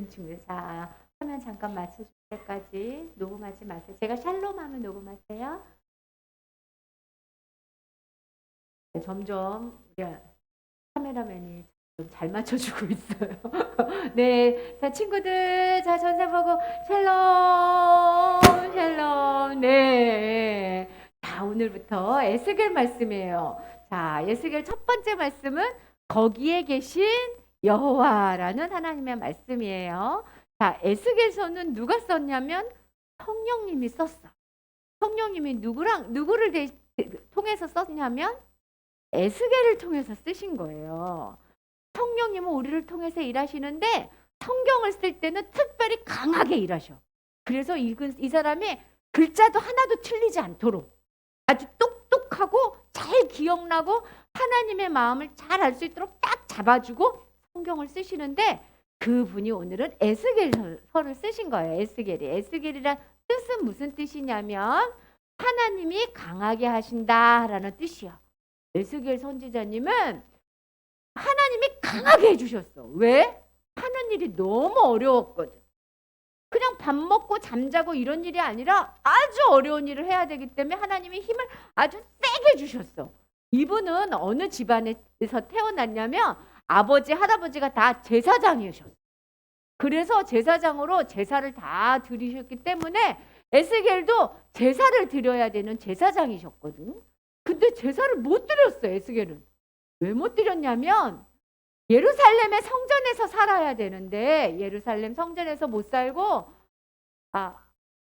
친구들. 자, 화면 잠깐 맞춰줄 때까지 녹음하지 마세요. 제가 샬롬 하면 녹음하세요. 네, 점점 우리 카메라맨이 잘 맞춰주고 있어요. 네, 자 친구들, 자 전세 보고 샬롬, 샬롬. 네, 자 오늘부터 에스겔 말씀이에요. 자, 에스겔 첫 번째 말씀은 거기에 계신 여호와라는 하나님의 말씀이에요. 자, 에스겔서는 누가 썼냐면 성령님이 썼어. 성령님이 누구를 통해서 썼냐면 에스겔을 통해서 쓰신 거예요. 성령님은 우리를 통해서 일하시는데 성경을 쓸 때는 특별히 강하게 일하셔. 그래서 이 사람이 글자도 하나도 틀리지 않도록 아주 똑똑하고 잘 기억나고 하나님의 마음을 잘 알 수 있도록 딱 잡아주고 성경을 쓰시는데 그분이 오늘은 에스겔서를 쓰신 거예요. 에스겔이란 뜻은 무슨 뜻이냐면 하나님이 강하게 하신다라는 뜻이야. 에스겔 선지자님은 하나님이 강하게 해주셨어. 왜? 하는 일이 너무 어려웠거든. 그냥 밥 먹고 잠자고 이런 일이 아니라 아주 어려운 일을 해야 되기 때문에 하나님이 힘을 아주 세게 주셨어. 이분은 어느 집안에서 태어났냐면 아버지, 할아버지가 다 제사장이셨어. 그래서 제사장으로 제사를 다 드리셨기 때문에 에스겔도 제사를 드려야 되는 제사장이셨거든. 근데 제사를 못 드렸어, 에스겔은. 왜 못 드렸냐면 예루살렘의 성전에서 살아야 되는데 예루살렘 성전에서 못 살고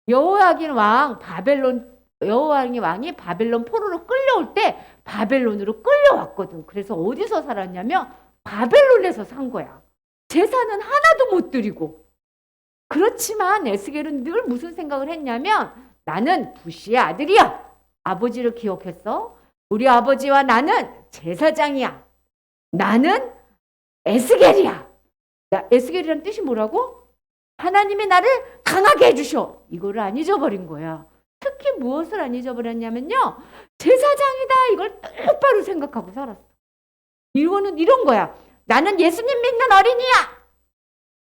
여호야긴 왕이 바벨론 포로로 끌려올 때 바벨론으로 끌려왔거든. 그래서 어디서 살았냐면 바벨론에서 산 거야. 제사는 하나도 못 드리고. 그렇지만 에스겔은 늘 무슨 생각을 했냐면 나는 부시의 아들이야. 아버지를 기억했어. 우리 아버지와 나는 제사장이야. 나는 에스겔이야. 에스겔이란 뜻이 뭐라고? 하나님이 나를 강하게 해주셔. 이거를 안 잊어버린 거야. 특히 무엇을 안 잊어버렸냐면요. 제사장이다. 이걸 똑바로 생각하고 살았어. 이거는 이런 거야. 나는 예수님 믿는 어린이야.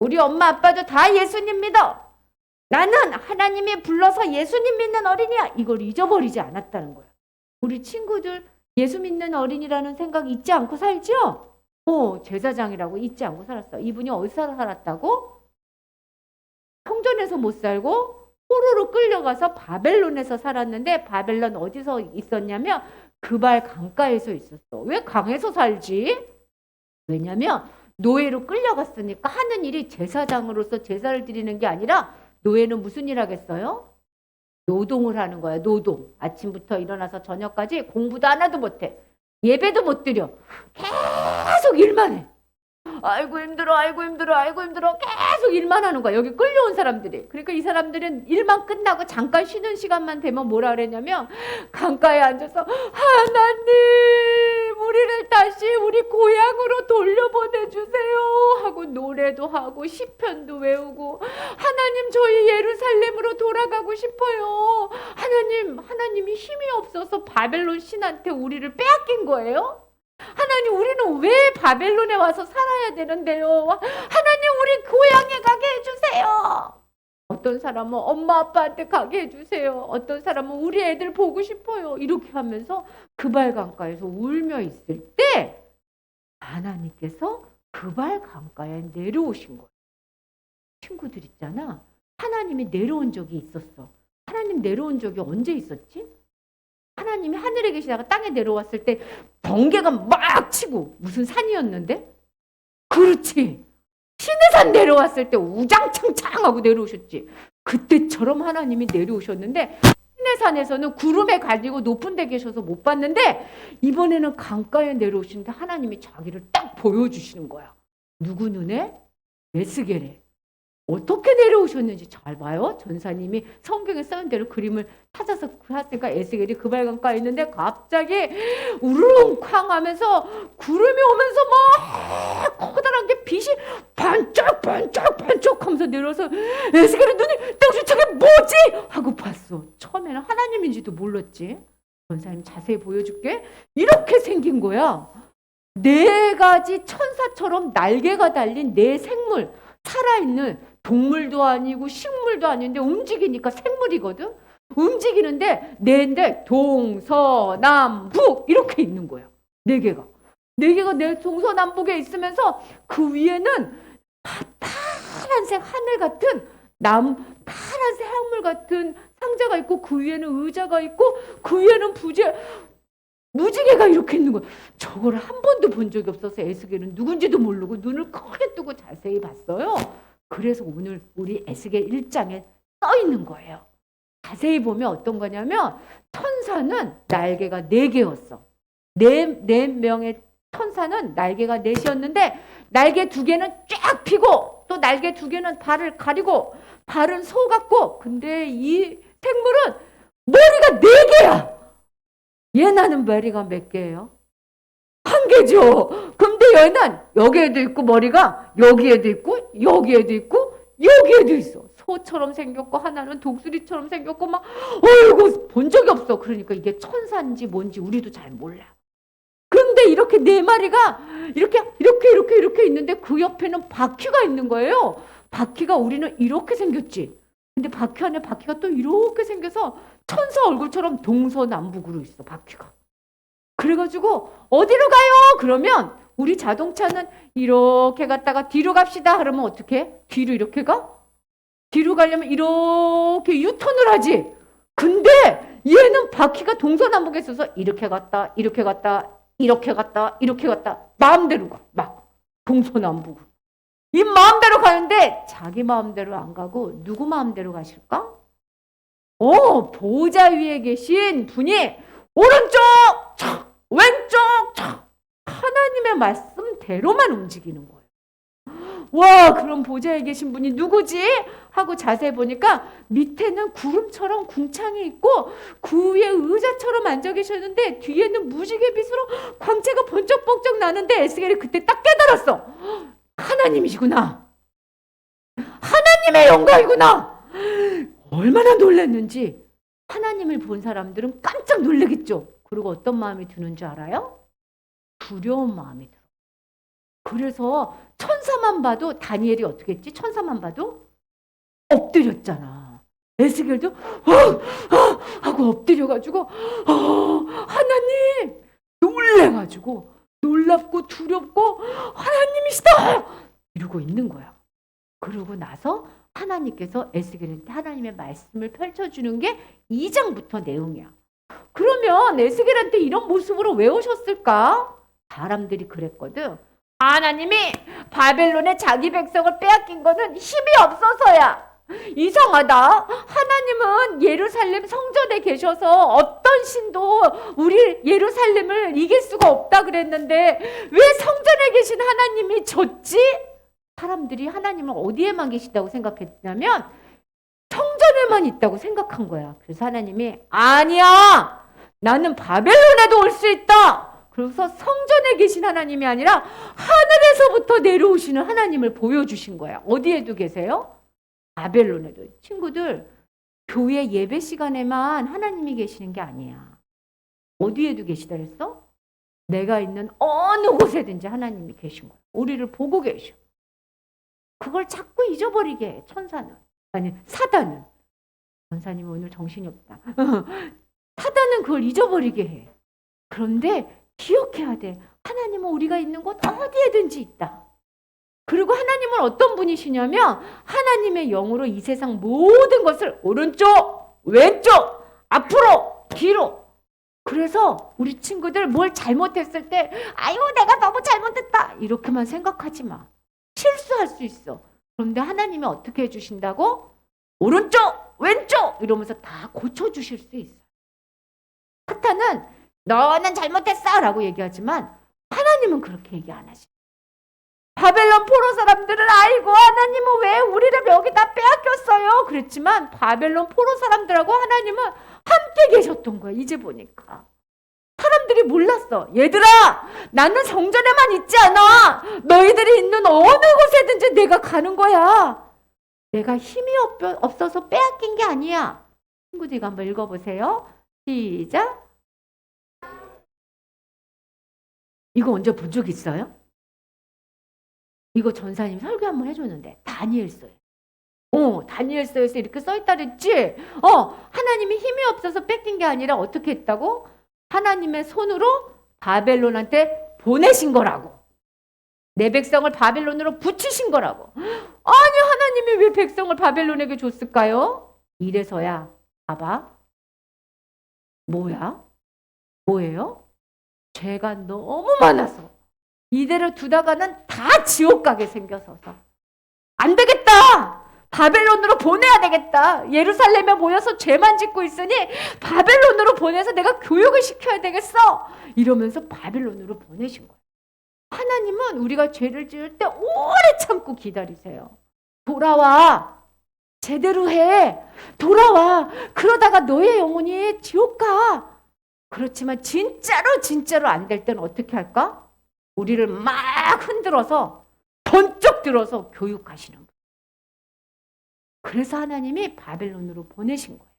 우리 엄마 아빠도 다 예수님 믿어. 나는 하나님이 불러서 예수님 믿는 어린이야. 이걸 잊어버리지 않았다는 거야. 우리 친구들 예수 믿는 어린이라는 생각 잊지 않고 살죠? 제사장이라고 잊지 않고 살았어. 이분이 어디서 살았다고? 성전에서 못 살고 포로로 끌려가서 바벨론에서 살았는데 바벨론 어디서 있었냐면 그발 강가에서 있었어. 왜 강에서 살지? 왜냐면 노예로 끌려갔으니까 하는 일이 제사장으로서 제사를 드리는 게 아니라 노예는 무슨 일 하겠어요? 노동을 하는 거야. 노동. 아침부터 일어나서 저녁까지 공부도 하나도 못해. 예배도 못 드려. 계속 일만 해. 아이고 힘들어, 아이고 힘들어, 아이고 힘들어. 계속 일만 하는 거야. 여기 끌려온 사람들이. 그러니까 이 사람들은 일만 끝나고 잠깐 쉬는 시간만 되면 뭐라 그랬냐면 강가에 앉아서 하나님 우리를 다시 우리 고향으로 돌려보내주세요 하고 노래도 하고 시편도 외우고 하나님 저희 예루살렘으로 돌아가고 싶어요. 하나님이 힘이 없어서 바벨론 신한테 우리를 빼앗긴 거예요? 하나님 우리는 왜 바벨론에 와서 살아야 되는데요? 하나님 우리 고향에 가게 해주세요. 어떤 사람은 엄마 아빠한테 가게 해주세요. 어떤 사람은 우리 애들 보고 싶어요. 이렇게 하면서 그발 강가에서 울며 있을 때 하나님께서 그발 강가에 내려오신 거예요. 친구들 있잖아. 하나님이 내려온 적이 있었어. 하나님 내려온 적이 언제 있었지? 하나님이 하늘에 계시다가 땅에 내려왔을 때 번개가 막 치고 무슨 산이었는데? 그렇지. 시내산 내려왔을 때 우장창창하고 내려오셨지. 그때처럼 하나님이 내려오셨는데 시내산에서는 구름에 가지고 높은 데 계셔서 못 봤는데 이번에는 강가에 내려오시는데 하나님이 자기를 딱 보여주시는 거야. 누구 눈에? 에스겔에. 어떻게 내려오셨는지 잘 봐요. 전사님이 성경에 써있는 대로 그림을 찾아서 하니까 에스겔이 그발 강가에 있는데 갑자기 우르릉쾅 하면서 구름이 오면서 막 커다란 게 빛이 반짝반짝 하면서 내려와서 에스겔의 눈이 당신 저게 뭐지? 하고 봤어. 처음에는 하나님인지도 몰랐지. 전사님 자세히 보여줄게. 이렇게 생긴 거야. 4가지 천사처럼 날개가 달린 4 생물. 살아있는 동물도 아니고 식물도 아닌데 움직이니까 생물이거든. 움직이는데 네인데 동서남북 이렇게 있는 거야. 네 개가. 네 개가 내 동서남북에 있으면서 그 위에는 파란색 하늘 같은 파란색 해물 같은 상자가 있고 그 위에는 의자가 있고 그 위에는 무지개가 이렇게 있는 거야. 저걸 한 번도 본 적이 없어서 에스겔은 누군지도 모르고 눈을 크게 뜨고 자세히 봤어요. 그래서 오늘 우리 에스겔 1장에 써 있는 거예요. 자세히 보면 어떤 거냐면 천사는 날개가 4개였어. 네 명의 천사는 날개가 4개였는데 날개 2개는 쫙 펴고 또 날개 2개는 발을 가리고 발은 소 같고 근데 이 생물은 머리가 4개야. 얘는 머리가 몇 개예요? 1개죠. 근데 얘는 여기에도 있고 머리가 여기에도 있고 여기에도 있고 여기에도 있어. 소처럼 생겼고 하나는 독수리처럼 생겼고 막 어이구 본 적이 없어. 그러니까 이게 천사인지 뭔지 우리도 잘 몰라. 그런데 이렇게 4마리가 이렇게 있는데 그 옆에는 바퀴가 있는 거예요. 바퀴가 우리는 이렇게 생겼지. 근데 바퀴 안에 바퀴가 또 이렇게 생겨서 천사 얼굴처럼 동서남북으로 있어 바퀴가. 그래가지고 어디로 가요? 그러면 우리 자동차는 이렇게 갔다가 뒤로 갑시다 그러면 어떻게? 뒤로 이렇게 가? 뒤로 가려면 이렇게 유턴을 하지. 근데 얘는 바퀴가 동서남북에 있어서 이렇게 갔다 이렇게 갔다 이렇게 갔다 이렇게 갔다 마음대로 가. 막 동서남북으로. 이 마음대로 가는데 자기 마음대로 안 가고 누구 마음대로 가실까? 보좌 위에 계신 분이 오른쪽 착, 왼쪽 착, 하나님의 말씀대로만 움직이는 거예요. 와, 그럼 보좌에 계신 분이 누구지? 하고 자세히 보니까 밑에는 구름처럼 궁창이 있고 그 위에 의자처럼 앉아 계셨는데 뒤에는 무지개빛으로 광채가 번쩍번쩍 나는데 에스겔이 그때 딱 깨달았어. 하나님이시구나. 하나님의 영광이구나. 얼마나 놀랐는지 하나님을 본 사람들은 깜짝 놀라겠죠. 그리고 어떤 마음이 드는 줄 알아요? 두려운 마음이 들어. 그래서 천사만 봐도 다니엘이 어떻게 했지? 천사만 봐도 엎드렸잖아. 에스겔도 하고 엎드려가지고 하나님 놀래가지고 놀랍고 두렵고 하나님이시다 이러고 있는 거야. 그러고 나서 하나님께서 에스겔한테 하나님의 말씀을 펼쳐주는 게 2장부터 내용이야. 그러면 에스겔한테 이런 모습으로 왜 오셨을까? 사람들이 그랬거든. 하나님이 바벨론에 자기 백성을 빼앗긴 거는 힘이 없어서야. 이상하다. 하나님은 예루살렘 성전에 계셔서 어떤 신도 우리 예루살렘을 이길 수가 없다 그랬는데 왜 성전에 계신 하나님이 졌지? 사람들이 하나님은 어디에만 계시다고 생각했냐면 성전에만 있다고 생각한 거야. 그래서 하나님이 아니야. 나는 바벨론에도 올 수 있다. 그래서 성전에 계신 하나님이 아니라 하늘에서부터 내려오시는 하나님을 보여주신 거야. 어디에도 계세요? 바벨론에도. 친구들, 교회 예배 시간에만 하나님이 계시는 게 아니야. 어디에도 계시다 그랬어? 내가 있는 어느 곳에든지 하나님이 계신 거야. 우리를 보고 계셔. 그걸 자꾸 잊어버리게 해, 천사는. 아니, 사단은. 전사님 오늘 정신이 없다. 사단은 그걸 잊어버리게 해. 그런데 기억해야 돼. 하나님은 우리가 있는 곳 어디에든지 있다. 그리고 하나님은 어떤 분이시냐면 하나님의 영으로 이 세상 모든 것을 오른쪽, 왼쪽, 앞으로, 뒤로. 그래서 우리 친구들 뭘 잘못했을 때 아유 내가 너무 잘못했다 이렇게만 생각하지 마. 실수할 수 있어. 그런데 하나님이 어떻게 해주신다고? 오른쪽, 왼쪽 이러면서 다 고쳐주실 수 있어. 사탄은 너는 잘못했어 라고 얘기하지만 하나님은 그렇게 얘기 안 하시. 바벨론 포로 사람들은 아이고 하나님은 왜 우리를 여기다 빼앗겼어요 그랬지만 바벨론 포로 사람들하고 하나님은 함께 계셨던 거야. 이제 보니까 사람들이 몰랐어. 얘들아 나는 성전에만 있지 않아. 너희들이 있는 어느 곳에든지 내가 가는 거야. 내가 힘이 없어서 빼앗긴 게 아니야. 친구들 이거 한번 읽어보세요. 시작. 이거 언제 본 적 있어요? 이거 전사님 설교 한번 해줬는데 다니엘서에. 다니엘서에서 이렇게 써있다 그랬지? 하나님이 힘이 없어서 뺏긴 게 아니라 어떻게 했다고? 하나님의 손으로 바벨론한테 보내신 거라고. 내 백성을 바벨론으로 붙이신 거라고. 아니, 하나님이 왜 백성을 바벨론에게 줬을까요? 이래서야. 봐봐. 뭐예요? 죄가 너무 많아서 이대로 두다가는 다 지옥 가게 생겨서서 안 되겠다. 바벨론으로 보내야 되겠다. 예루살렘에 모여서 죄만 짓고 있으니 바벨론으로 보내서 내가 교육을 시켜야 되겠어. 이러면서 바벨론으로 보내신 거예요. 하나님은 우리가 죄를 지을 때 오래 참고 기다리세요. 돌아와. 제대로 해. 돌아와. 그러다가 너의 영혼이 지옥 가. 그렇지만 진짜로 안 될 때는 어떻게 할까? 우리를 막 흔들어서 번쩍 들어서 교육하시는 거예요. 그래서 하나님이 바벨론으로 보내신 거예요.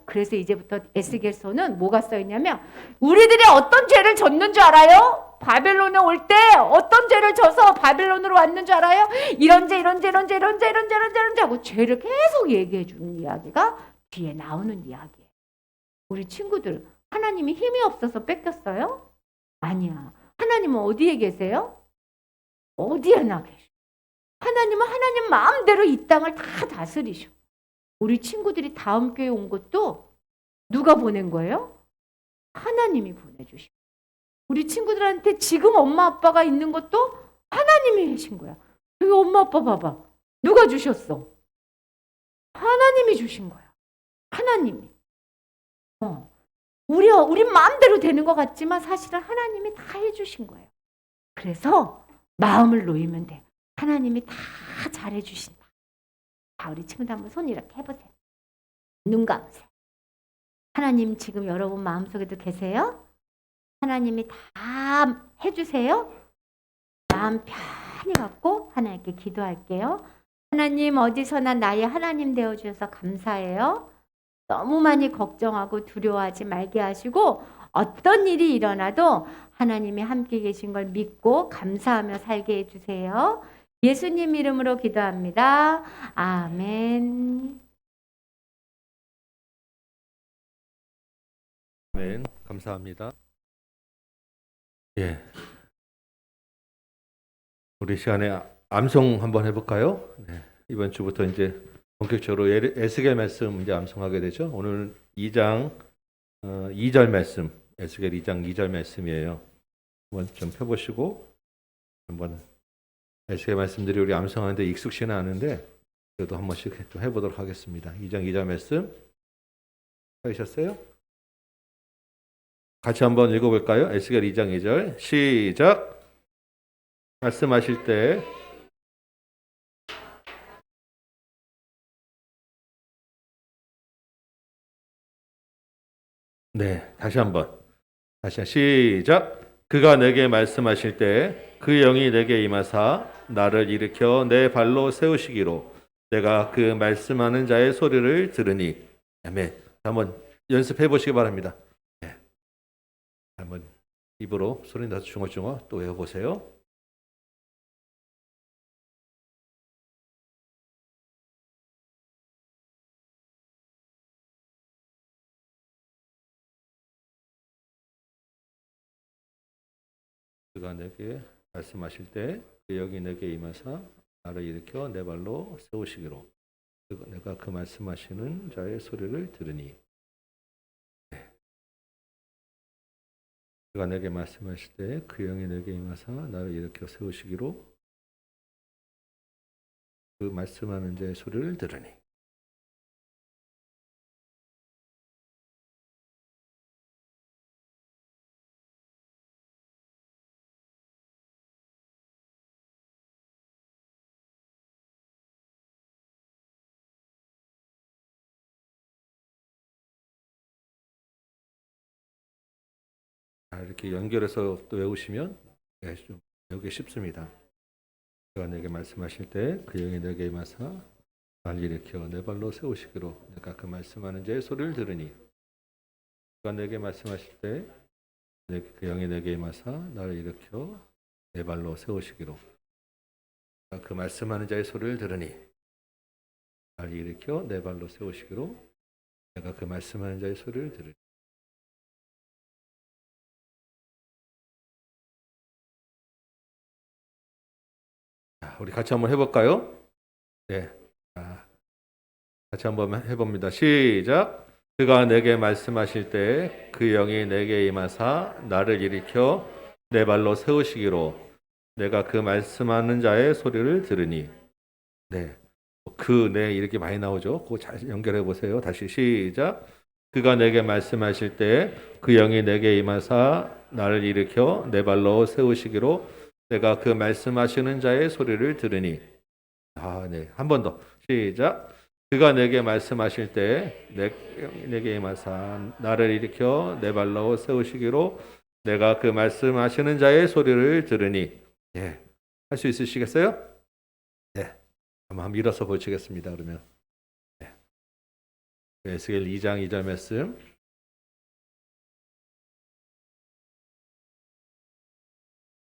그래서 이제부터 에스겔서는 뭐가 써있냐면 우리들이 어떤 죄를 졌는 줄 알아요? 바벨론에 올 때 어떤 죄를 져서 바벨론으로 왔는 줄 알아요? 이런 죄 하고 죄를 계속 얘기해 주는 이야기가 뒤에 나오는 이야기예요. 우리 친구들, 하나님이 힘이 없어서 뺏겼어요? 아니야. 하나님은 어디에 계세요? 어디에나 계셔. 하나님은 하나님 마음대로 이 땅을 다 다스리셔. 우리 친구들이 다음 교회 온 것도 누가 보낸 거예요? 하나님이 보내주시고. 우리 친구들한테 지금 엄마 아빠가 있는 것도 하나님이 하신 거야. 여기 엄마 아빠 봐봐. 누가 주셨어? 하나님이 주신 거야. 하나님이. 우리 마음대로 되는 것 같지만 사실은 하나님이 다 해주신 거예요. 그래서 마음을 놓이면 돼. 하나님이 다 잘해주신다. 자, 우리 친구들 한번 손 이렇게 해보세요. 눈 감으세요. 하나님 지금 여러분 마음속에도 계세요? 하나님이 다 해주세요? 마음 편히 갖고 하나님께 기도할게요. 하나님, 어디서나 나의 하나님 되어주셔서 감사해요. 너무 많이 걱정하고 두려워하지 말게 하시고 어떤 일이 일어나도 하나님이 함께 계신 걸 믿고 감사하며 살게 해주세요. 예수님 이름으로 기도합니다. 아멘. 아멘. 감사합니다. 예. 우리 시간에 암송 한번 해볼까요? 네. 이번 주부터 이제 본격적으로 에스겔 말씀 이제 암송하게 되죠. 오늘 2장 2절 말씀, 에스겔 2장 2절 말씀이에요. 한번 좀 펴보시고 한번 에스겔 말씀들이 우리 암송하는데 익숙치는 않은데 그래도 한 번씩 좀 해보도록 하겠습니다. 2장 2절 말씀 찾으셨어요? 같이 한번 읽어볼까요? 에스겔 2장 2절 시작. 말씀하실 때 네, 다시 시작. 그가 내게 말씀하실 때 그 영이 내게 임하사 나를 일으켜 내 발로 세우시기로 내가 그 말씀하는 자의 소리를 들으니. 아멘. 한번 연습해 보시기 바랍니다. 네. 한번 입으로 소리 나서 중얼중얼 또 외워보세요. 그가 내게 말씀하실 때 그 영이 내게 임하사 나를 일으켜 내 발로 세우시기로 내가 그 말씀하시는 자의 소리를 들으니. 네. 그가 내게 말씀하실 때 그 영이 내게 임하사 나를 일으켜 세우시기로 그 말씀하는 자의 소리를 들으니. 이렇게 연결해서 또 외우시면 네, 좀 외우기 쉽습니다. 그가 내게 말씀하실 때 그 영이 내게 임하사 나를 일으켜 내 발로 세우시기로 내가 그 말씀하는 자의 소리를 들으니. 그가 내게 말씀하실 때 그 영이 내게 임하사 나를 일으켜 내 발로 세우시기로 그 말씀하는 자의 소리를 들으니 날 일으켜 내 발로 세우시기로 내가 그 말씀하는 자의 소리를 들으니. 자, 우리 같이 한번 해볼까요? 네. 자, 같이 한번 해봅니다. 시작. 그가 내게 말씀하실 때 그 영이 내게 임하사 나를 일으켜 내 발로 세우시기로 내가 그 말씀하는 자의 소리를 들으니. 네. 네 이렇게 많이 나오죠. 그거 잘 연결해 보세요. 다시 시작. 그가 내게 말씀하실 때 그 영이 내게 임하사 나를 일으켜 내 발로 세우시기로 내가 그 말씀하시는 자의 소리를 들으니. 네. 한 번 더. 시작. 그가 내게 말씀하실 때 내게 임하사 나를 일으켜 내 발로 세우시기로 내가 그 말씀하시는 자의 소리를 들으니. 네. 할 수 있으시겠어요? 네. 한번 일어서 보시겠습니다. 그러면 네. 에스겔 2장 2절 말씀.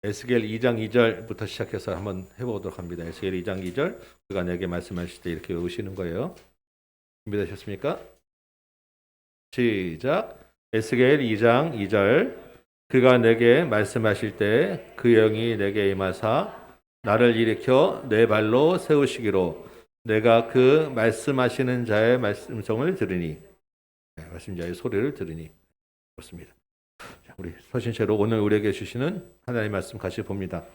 에스겔 2장 2절부터 시작해서 한번 해보도록 합니다. 에스겔 2장 2절. 그가 내게 말씀하실 때 이렇게 외우시는 거예요. 준비되셨습니까? 시작. 에스겔 2장 2절. 그가 내게 말씀하실 때 그 영이 내게 임하사 나를 일으켜 내 발로 세우시기로 내가 그 말씀하시는 자의 말씀성을 들으니. 네, 말씀자의 소리를 들으니. 그렇습니다. 자, 우리 서신체로 오늘 우리에게 주시는 하나님의 말씀 같이 봅니다.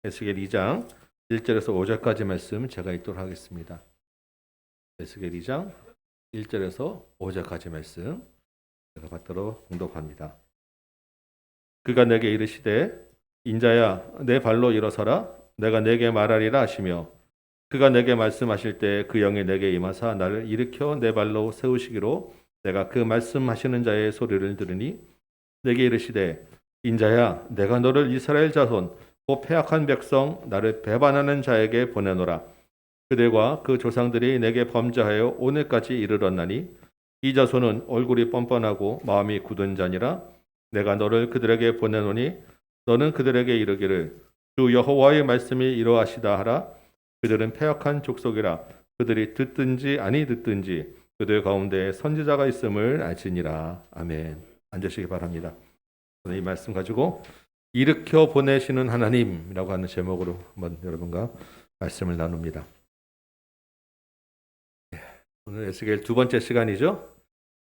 에스겔 2장 1절에서 5절까지 말씀 제가 읽도록 하겠습니다. 에스겔 2장 1절에서 5절까지 말씀 제가 받도록 공독합니다. 그가 내게 이르시되 인자야 내 발로 일어서라 내가 내게 말하리라 하시며 그가 내게 말씀하실 때 그 영이 내게 임하사 나를 일으켜 내 발로 세우시기로 내가 그 말씀하시는 자의 소리를 들으니 내게 이르시되 인자야 내가 너를 이스라엘 자손 곧 패악한 백성 나를 배반하는 자에게 보내노라. 그들과 그 조상들이 내게 범죄하여 오늘까지 이르렀나니 이 자손은 얼굴이 뻔뻔하고 마음이 굳은 자니라. 내가 너를 그들에게 보내노니 너는 그들에게 이르기를 주 여호와의 말씀이 이러하시다 하라. 그들은 패역한 족속이라. 그들이 듣든지 아니 듣든지 그들 가운데 선지자가 있음을 알지니라. 아멘. 앉으시기 바랍니다. 이 말씀 가지고 일으켜 보내시는 하나님이라고 하는 제목으로 한번 여러분과 말씀을 나눕니다. 오늘 에스겔 두 번째 시간이죠.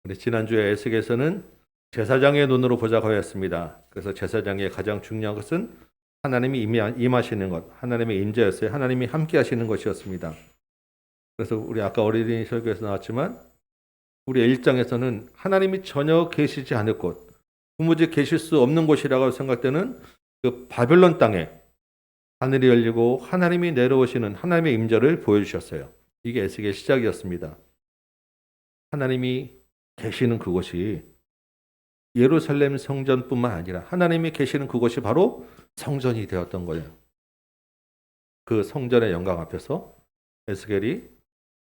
우리 지난주에 에스겔서는 제사장의 눈으로 보자고 하였습니다. 그래서 제사장의 가장 중요한 것은 하나님이 임하시는 것, 하나님의 임재였어요. 하나님이 함께 하시는 것이었습니다. 그래서 우리 아까 어린이 설교에서 나왔지만 우리 1장에서는 하나님이 전혀 계시지 않을 곳, 도무지 계실 수 없는 곳이라고 생각되는 그 바벨론 땅에 하늘이 열리고 하나님이 내려오시는 하나님의 임재를 보여주셨어요. 이게 에스겔의 시작이었습니다. 하나님이 계시는 그곳이 예루살렘 성전뿐만 아니라 하나님이 계시는 그곳이 바로 성전이 되었던 거예요. 그 성전의 영광 앞에서 에스겔이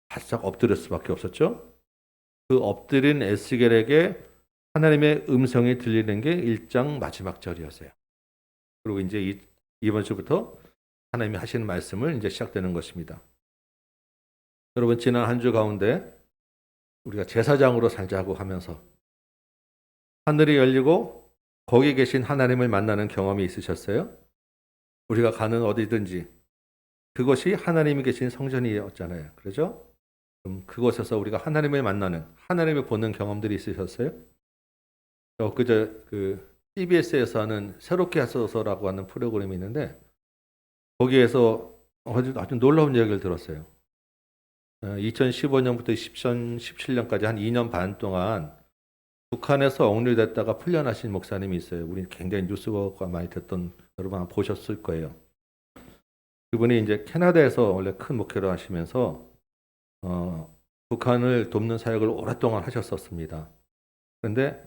바싹 엎드릴 수밖에 없었죠. 그 엎드린 에스겔에게 하나님의 음성이 들리는 게 1장 마지막 절이었어요. 그리고 이제 이번 주부터 하나님이 하시는 말씀을 이제 시작되는 것입니다. 여러분 지난 한 주 가운데 우리가 제사장으로 살자고 하면서 하늘이 열리고 거기 계신 하나님을 만나는 경험이 있으셨어요? 우리가 가는 어디든지 그것이 하나님이 계신 성전이었잖아요. 그렇죠? 그럼 그곳에서 우리가 하나님을 만나는, 하나님을 보는 경험들이 있으셨어요? 그저 CBS에서 하는 새롭게 하소서라고 하는 프로그램이 있는데 거기에서 아주 놀라운 이야기를 들었어요. 2015년부터 2017년까지 한 2년 반 동안 북한에서 억류됐다가 풀려나신 목사님이 있어요. 우리 굉장히 뉴스가 많이 됐던 여러분 아마 보셨을 거예요. 그분이 이제 캐나다에서 원래 큰 목회를 하시면서 북한을 돕는 사역을 오랫동안 하셨었습니다. 그런데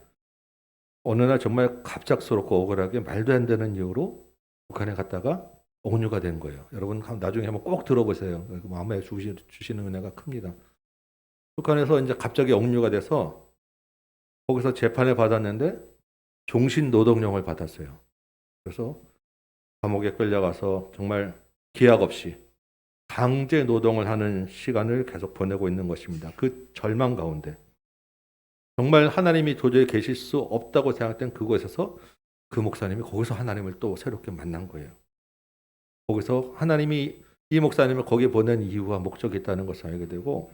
어느 날 정말 갑작스럽고 억울하게 말도 안 되는 이유로 북한에 갔다가 억류가 된 거예요. 여러분 나중에 한번 꼭 들어보세요. 마음에 주시는 은혜가 큽니다. 북한에서 이제 갑자기 억류가 돼서 거기서 재판을 받았는데 종신 노동령을 받았어요. 그래서 감옥에 끌려가서 정말 기약 없이 강제 노동을 하는 시간을 계속 보내고 있는 것입니다. 그 절망 가운데 정말 하나님이 도저히 계실 수 없다고 생각된 그곳에서 그 목사님이 거기서 하나님을 또 새롭게 만난 거예요. 거기서 하나님이 이 목사님을 거기에 보낸 이유와 목적이 있다는 것을 알게 되고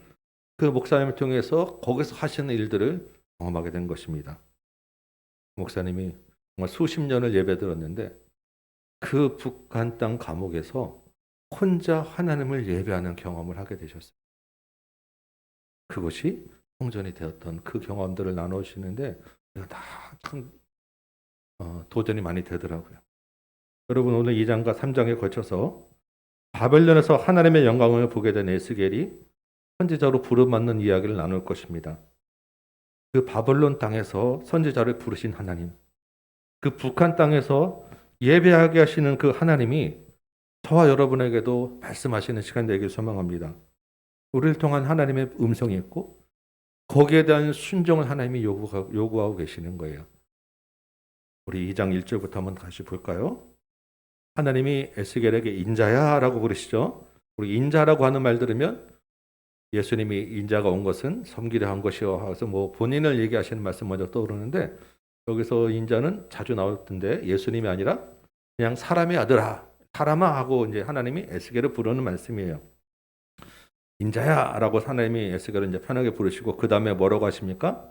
그 목사님을 통해서 거기서 하시는 일들을 경험하게 된 것입니다. 목사님이 정말 수십 년을 예배드렸는데 그 북한 땅 감옥에서 혼자 하나님을 예배하는 경험을 하게 되셨어요. 그것이 성전이 되었던 그 경험들을 나누시는데 다참 도전이 많이 되더라고요. 여러분 오늘 2장과 3장에 걸쳐서 바벨론에서 하나님의 영광을 보게 된 에스겔이 선지자로 부름받는 이야기를 나눌 것입니다. 그 바벨론 땅에서 선지자를 부르신 하나님, 그 북한 땅에서 예배하게 하시는 그 하나님이 저와 여러분에게도 말씀하시는 시간 되길 소망합니다. 우리를 통한 하나님의 음성이 있고 거기에 대한 순종을 하나님이 요구하고 계시는 거예요. 우리 2장 1절부터 한번 다시 볼까요? 하나님이 에스겔에게 인자야 라고 부르시죠. 우리 인자라고 하는 말 들으면 예수님이 인자가 온 것은 섬기려 한 것이요 하면서 뭐 본인을 얘기하시는 말씀 먼저 떠오르는데 여기서 인자는 자주 나올 텐데 예수님이 아니라 그냥 사람의 아들아, 사람아 하고 이제 하나님이 에스겔을 부르는 말씀이에요. 인자야 라고 하나님이 에스겔을 이제 편하게 부르시고 그 다음에 뭐라고 하십니까?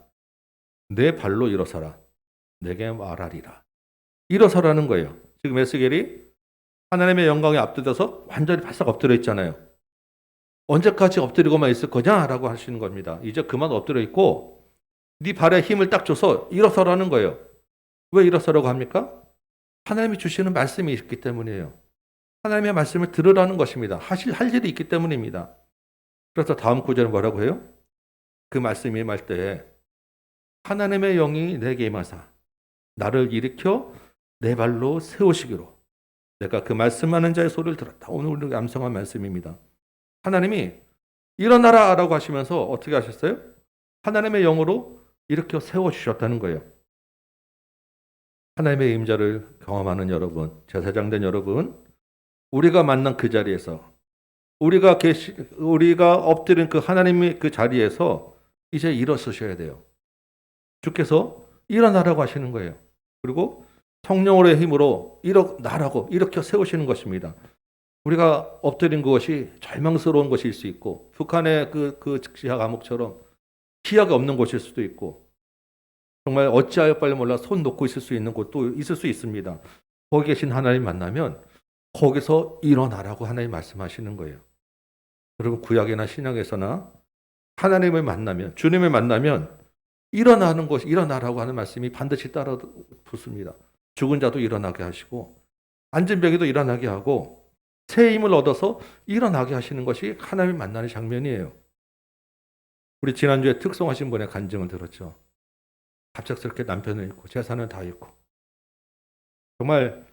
내 발로 일어서라. 내게 말하리라. 일어서라는 거예요. 지금 에스겔이 하나님의 영광에 압도돼서 완전히 바싹 엎드려 있잖아요. 언제까지 엎드리고만 있을 거냐라고 하시는 겁니다. 이제 그만 엎드려 있고 네 발에 힘을 딱 줘서 일어서라는 거예요. 왜 일어서라고 합니까? 하나님이 주시는 말씀이 있기 때문이에요. 하나님의 말씀을 들으라는 것입니다. 할 일이 있기 때문입니다. 그래서 다음 구절은 뭐라고 해요? 그 말씀이 임할 때에 하나님의 영이 내게 임하사 나를 일으켜 내 발로 세우시기로 내가 그 말씀하는 자의 소리를 들었다. 오늘 우리가 암송한 말씀입니다. 하나님이 일어나라 라고 하시면서 어떻게 하셨어요? 하나님의 영으로 일으켜 세워주셨다는 거예요. 하나님의 임자를 경험하는 여러분, 제사장된 여러분, 우리가 만난 그 자리에서 우리가 엎드린 그 하나님의 그 자리에서 이제 일어서셔야 돼요. 주께서 일어나라고 하시는 거예요. 그리고 성령으로의 힘으로 일어나라고 일으켜 세우시는 것입니다. 우리가 엎드린 것이 절망스러운 것일 수 있고 북한의 그 지하 감옥처럼 기약이 없는 곳일 수도 있고 정말 어찌하여 빨리 몰라 손 놓고 있을 수 있는 곳도 있을 수 있습니다. 거기 계신 하나님 만나면 거기서 일어나라고 하나님 말씀하시는 거예요. 여러분 구약이나 신약에서나 하나님을 만나면 주님을 만나면 일어나라고 하는 말씀이 반드시 따라 붙습니다. 죽은 자도 일어나게 하시고 앉은 병이도 일어나게 하고 새 힘을 얻어서 일어나게 하시는 것이 하나님을 만나는 장면이에요. 우리 지난주에 특송하신 분의 간증을 들었죠. 갑작스럽게 남편을 잃고 재산을 다 잃고 정말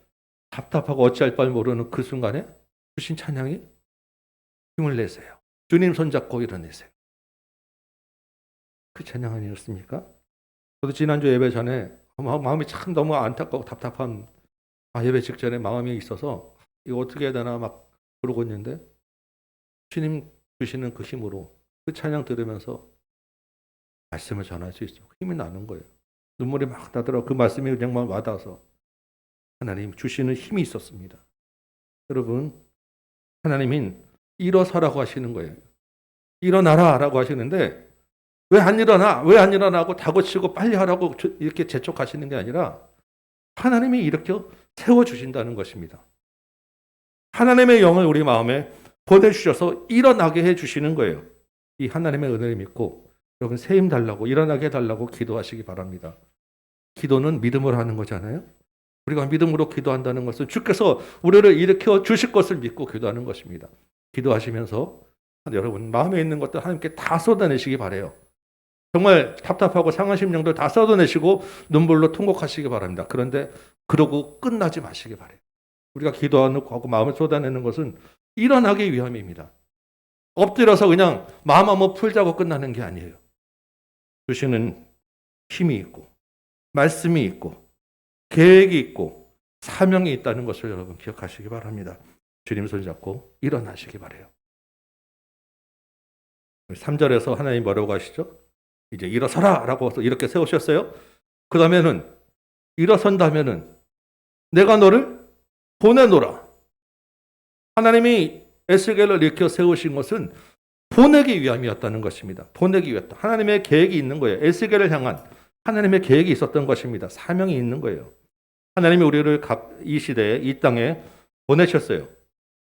답답하고 어찌할 바를 모르는 그 순간에 주신 찬양이 힘을 내세요. 주님 손잡고 일어내세요. 그 찬양 아니었습니까? 저도 지난주 예배 전에 마음이 참 너무 안타깝고 답답한 예배 직전에 마음이 있어서 이거 어떻게 해야 되나 막 그러고 있는데 주님 주시는 그 힘으로 그 찬양 들으면서 말씀을 전할 수 있어요. 힘이 나는 거예요. 눈물이 막 나더라고요. 그 말씀이 그냥 막 와닿아서 하나님 주시는 힘이 있었습니다. 여러분 하나님은 일어서라고 하시는 거예요. 일어나라라고 하시는데 왜 안 일어나고 다그치고 빨리 하라고 이렇게 재촉하시는 게 아니라 하나님이 이렇게 세워주신다는 것입니다. 하나님의 영을 우리 마음에 보내주셔서 일어나게 해주시는 거예요. 이 하나님의 은혜를 믿고 여러분 새 힘 달라고 일어나게 해달라고 기도하시기 바랍니다. 기도는 믿음으로 하는 거잖아요. 우리가 믿음으로 기도한다는 것은 주께서 우리를 일으켜 주실 것을 믿고 기도하는 것입니다. 기도하시면서 여러분 마음에 있는 것들 하나님께 다 쏟아내시기 바라요. 정말 답답하고 상한 심령들 다 쏟아내시고 눈물로 통곡하시기 바랍니다. 그런데 그러고 끝나지 마시기 바라요. 우리가 기도하고 마음을 쏟아내는 것은 일어나기 위함입니다. 엎드려서 그냥 마음 한번 풀자고 끝나는 게 아니에요. 주시는 힘이 있고 말씀이 있고 계획이 있고 사명이 있다는 것을 여러분 기억하시기 바랍니다. 주님 손잡고 일어나시기 바라요. 3절에서 하나님 뭐라고 하시죠? 이제 일어서라 라고 이렇게 세우셨어요. 그 다음에는 일어선다면은 내가 너를 보내노라. 하나님이 에스겔을 일으켜 세우신 것은 보내기 위함이었다는 것입니다. 보내기 위했다. 하나님의 계획이 있는 거예요. 에스겔을 향한 하나님의 계획이 있었던 것입니다. 사명이 있는 거예요. 하나님이 우리를 이 시대에 이 땅에 보내셨어요.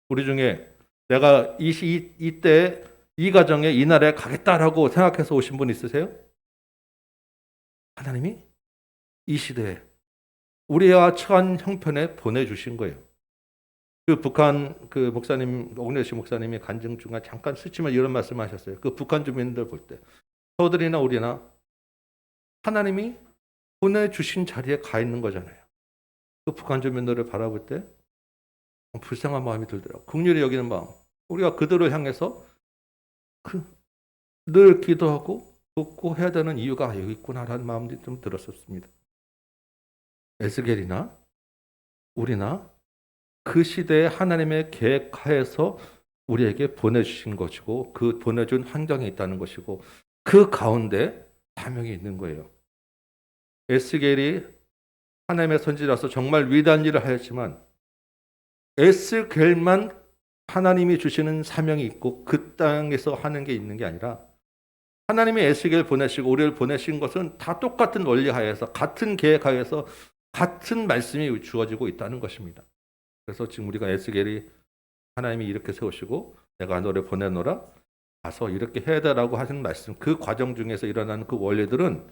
우리 중에 내가 이때 이 가정에 이 나라에 가겠다라고 생각해서 오신 분 있으세요? 하나님이 이 시대에 우리와 처한 형편에 보내주신 거예요. 그 북한 그 목사님 옥내시 목사님이 간증 중에 잠깐 스치면 이런 말씀하셨어요. 그 북한 주민들 볼 때 저들이나 우리나 하나님이 보내주신 자리에 가 있는 거잖아요. 그 북한 주민들을 바라볼 때 불쌍한 마음이 들더라고요. 긍휼히 여기는 마음. 우리가 그들을 향해서 늘 기도하고 돕고 해야 되는 이유가 여기 있구나라는 마음이 좀 들었었습니다. 에스겔이나 우리나 그 시대에 하나님의 계획하에서 우리에게 보내주신 것이고 그 보내준 환경이 있다는 것이고 그 가운데 사명이 있는 거예요. 에스겔이 하나님의 선지자로서 정말 위대한 일을 하였지만 에스겔만 하나님이 주시는 사명이 있고 그 땅에서 하는 게 있는 게 아니라 하나님이 에스겔 보내시고 우리를 보내신 것은 다 똑같은 원리 하에서 같은 계획 하에서 같은 말씀이 주어지고 있다는 것입니다. 그래서 지금 우리가 에스겔이 하나님이 이렇게 세우시고 내가 너를 보내노라 가서 이렇게 해야 되라고 하신 말씀 그 과정 중에서 일어나는 그 원리들은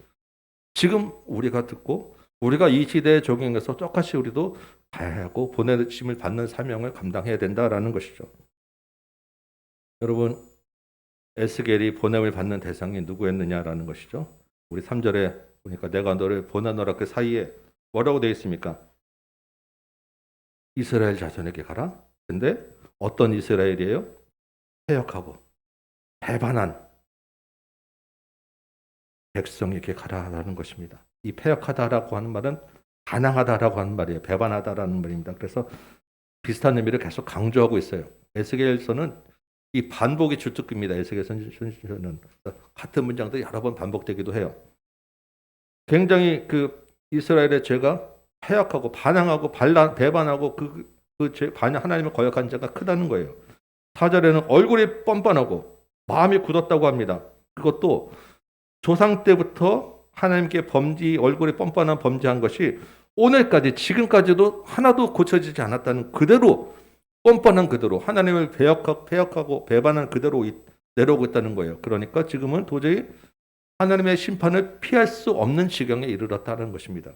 지금 우리가 듣고 우리가 이 시대에 적용해서 똑같이 우리도 가야 하고 보내심을 받는 사명을 감당해야 된다라는 것이죠. 여러분 에스겔이 보냄을 받는 대상이 누구였느냐라는 것이죠. 우리 3절에 보니까 내가 너를 보내노라 그 사이에 뭐라고 되어 있습니까? 이스라엘 자손에게 가라. 근데 어떤 이스라엘이에요? 패역하고 배반한 백성에게 가라라는 것입니다. 이 패역하다라고 하는 말은 반항하다라고 하는 말이에요. 배반하다라는 말입니다. 그래서 비슷한 의미를 계속 강조하고 있어요. 에스겔서는 이 반복이 주특기입니다. 에스겔 선지서는 같은 문장들이 여러 번 반복되기도 해요. 굉장히 그 이스라엘의 죄가 패역하고 반항하고 배반하고 하나님을 거역한 자가 크다는 거예요. 4절에는 얼굴이 뻔뻔하고 마음이 굳었다고 합니다. 그것도 조상 때부터 하나님께 얼굴이 뻔뻔한 범죄한 것이 오늘까지 지금까지도 하나도 고쳐지지 않았다는 그대로 뻔뻔한 그대로 하나님을 배역하고 배반한 그대로 내려오고 있다는 거예요. 그러니까 지금은 도저히 하나님의 심판을 피할 수 없는 지경에 이르렀다는 것입니다.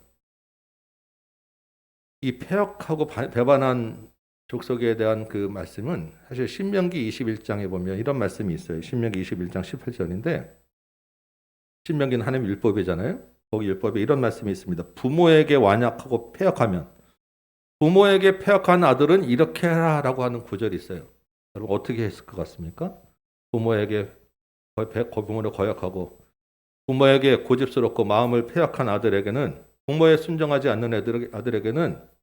이 패역하고 배반한 족속에 대한 그 말씀은 사실 신명기 21장에 보면 이런 말씀이 있어요. 신명기 21장 18절인데 신명기는 하나님의 율법이잖아요. 거기 율법에 이런 말씀이 있습니다. 부모에게 완약하고 패역하면 부모에게 패역한 아들은 이렇게 해라라고 하는 구절이 있어요. 여러분 어떻게 했을 것 같습니까? 부모를 거역하고 부모에게 고집스럽고 마음을 패역한 아들에게는 부모에 순종하지 않는 아들에게는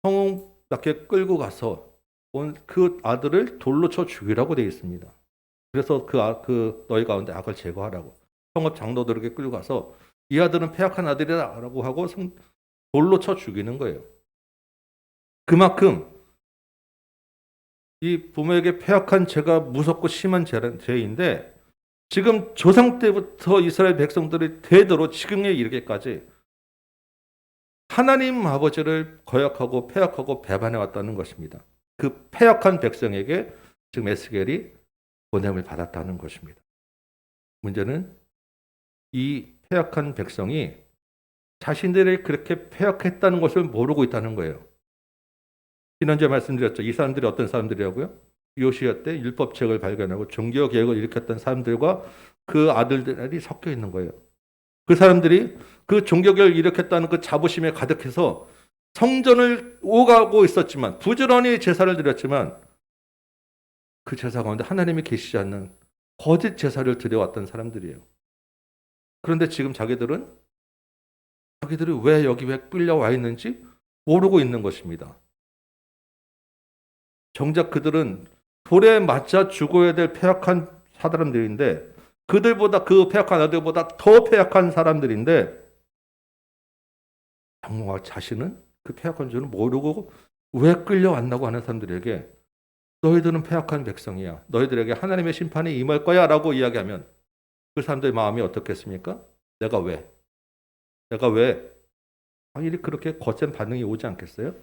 성읍답게 끌고 가서 그 아들을 돌로 쳐 죽이라고 되어 있습니다. 그래서 그 너희 가운데 악을 제거하라고 성읍 장로들에게 끌고 가서 이 아들은 패역한 아들이라고 하고 돌로 쳐 죽이는 거예요. 그만큼 이 부모에게 패역한 죄가 무섭고 심한 죄인데 지금 조상 때부터 이스라엘 백성들이 대대로 지금에 이르기까지 하나님 아버지를 거역하고 패역하고 배반해 왔다는 것입니다. 그 패역한 백성에게 지금 에스겔이 보냄을 받았다는 것입니다. 문제는 이 패역한 백성이 자신들이 그렇게 패역했다는 것을 모르고 있다는 거예요. 지난주에 말씀드렸죠. 이 사람들이 어떤 사람들이라고요? 요시야 때 율법책을 발견하고 종교개혁을 일으켰던 사람들과 그 아들들이 섞여 있는 거예요. 그 사람들이 그 종교개혁을 일으켰다는 그 자부심에 가득해서 성전을 오가고 있었지만 부지런히 제사를 드렸지만 그 제사 가운데 하나님이 계시지 않는 거짓 제사를 드려왔던 사람들이에요. 그런데 지금 자기들이 왜 끌려와 있는지 모르고 있는 것입니다. 정작 그들은 돌에 맞아 죽어야 될 패역한 사람들인데 그들보다 그 패역한 아들보다 더 패역한 사람들인데 장모와 자신은 그 패역한 줄은 모르고 왜 끌려왔나고 하는 사람들에게 너희들은 패역한 백성이야. 너희들에게 하나님의 심판이 임할 거야 라고 이야기하면 그 사람들의 마음이 어떻겠습니까? 내가 왜? 당연히 그렇게 거센 반응이 오지 않겠어요?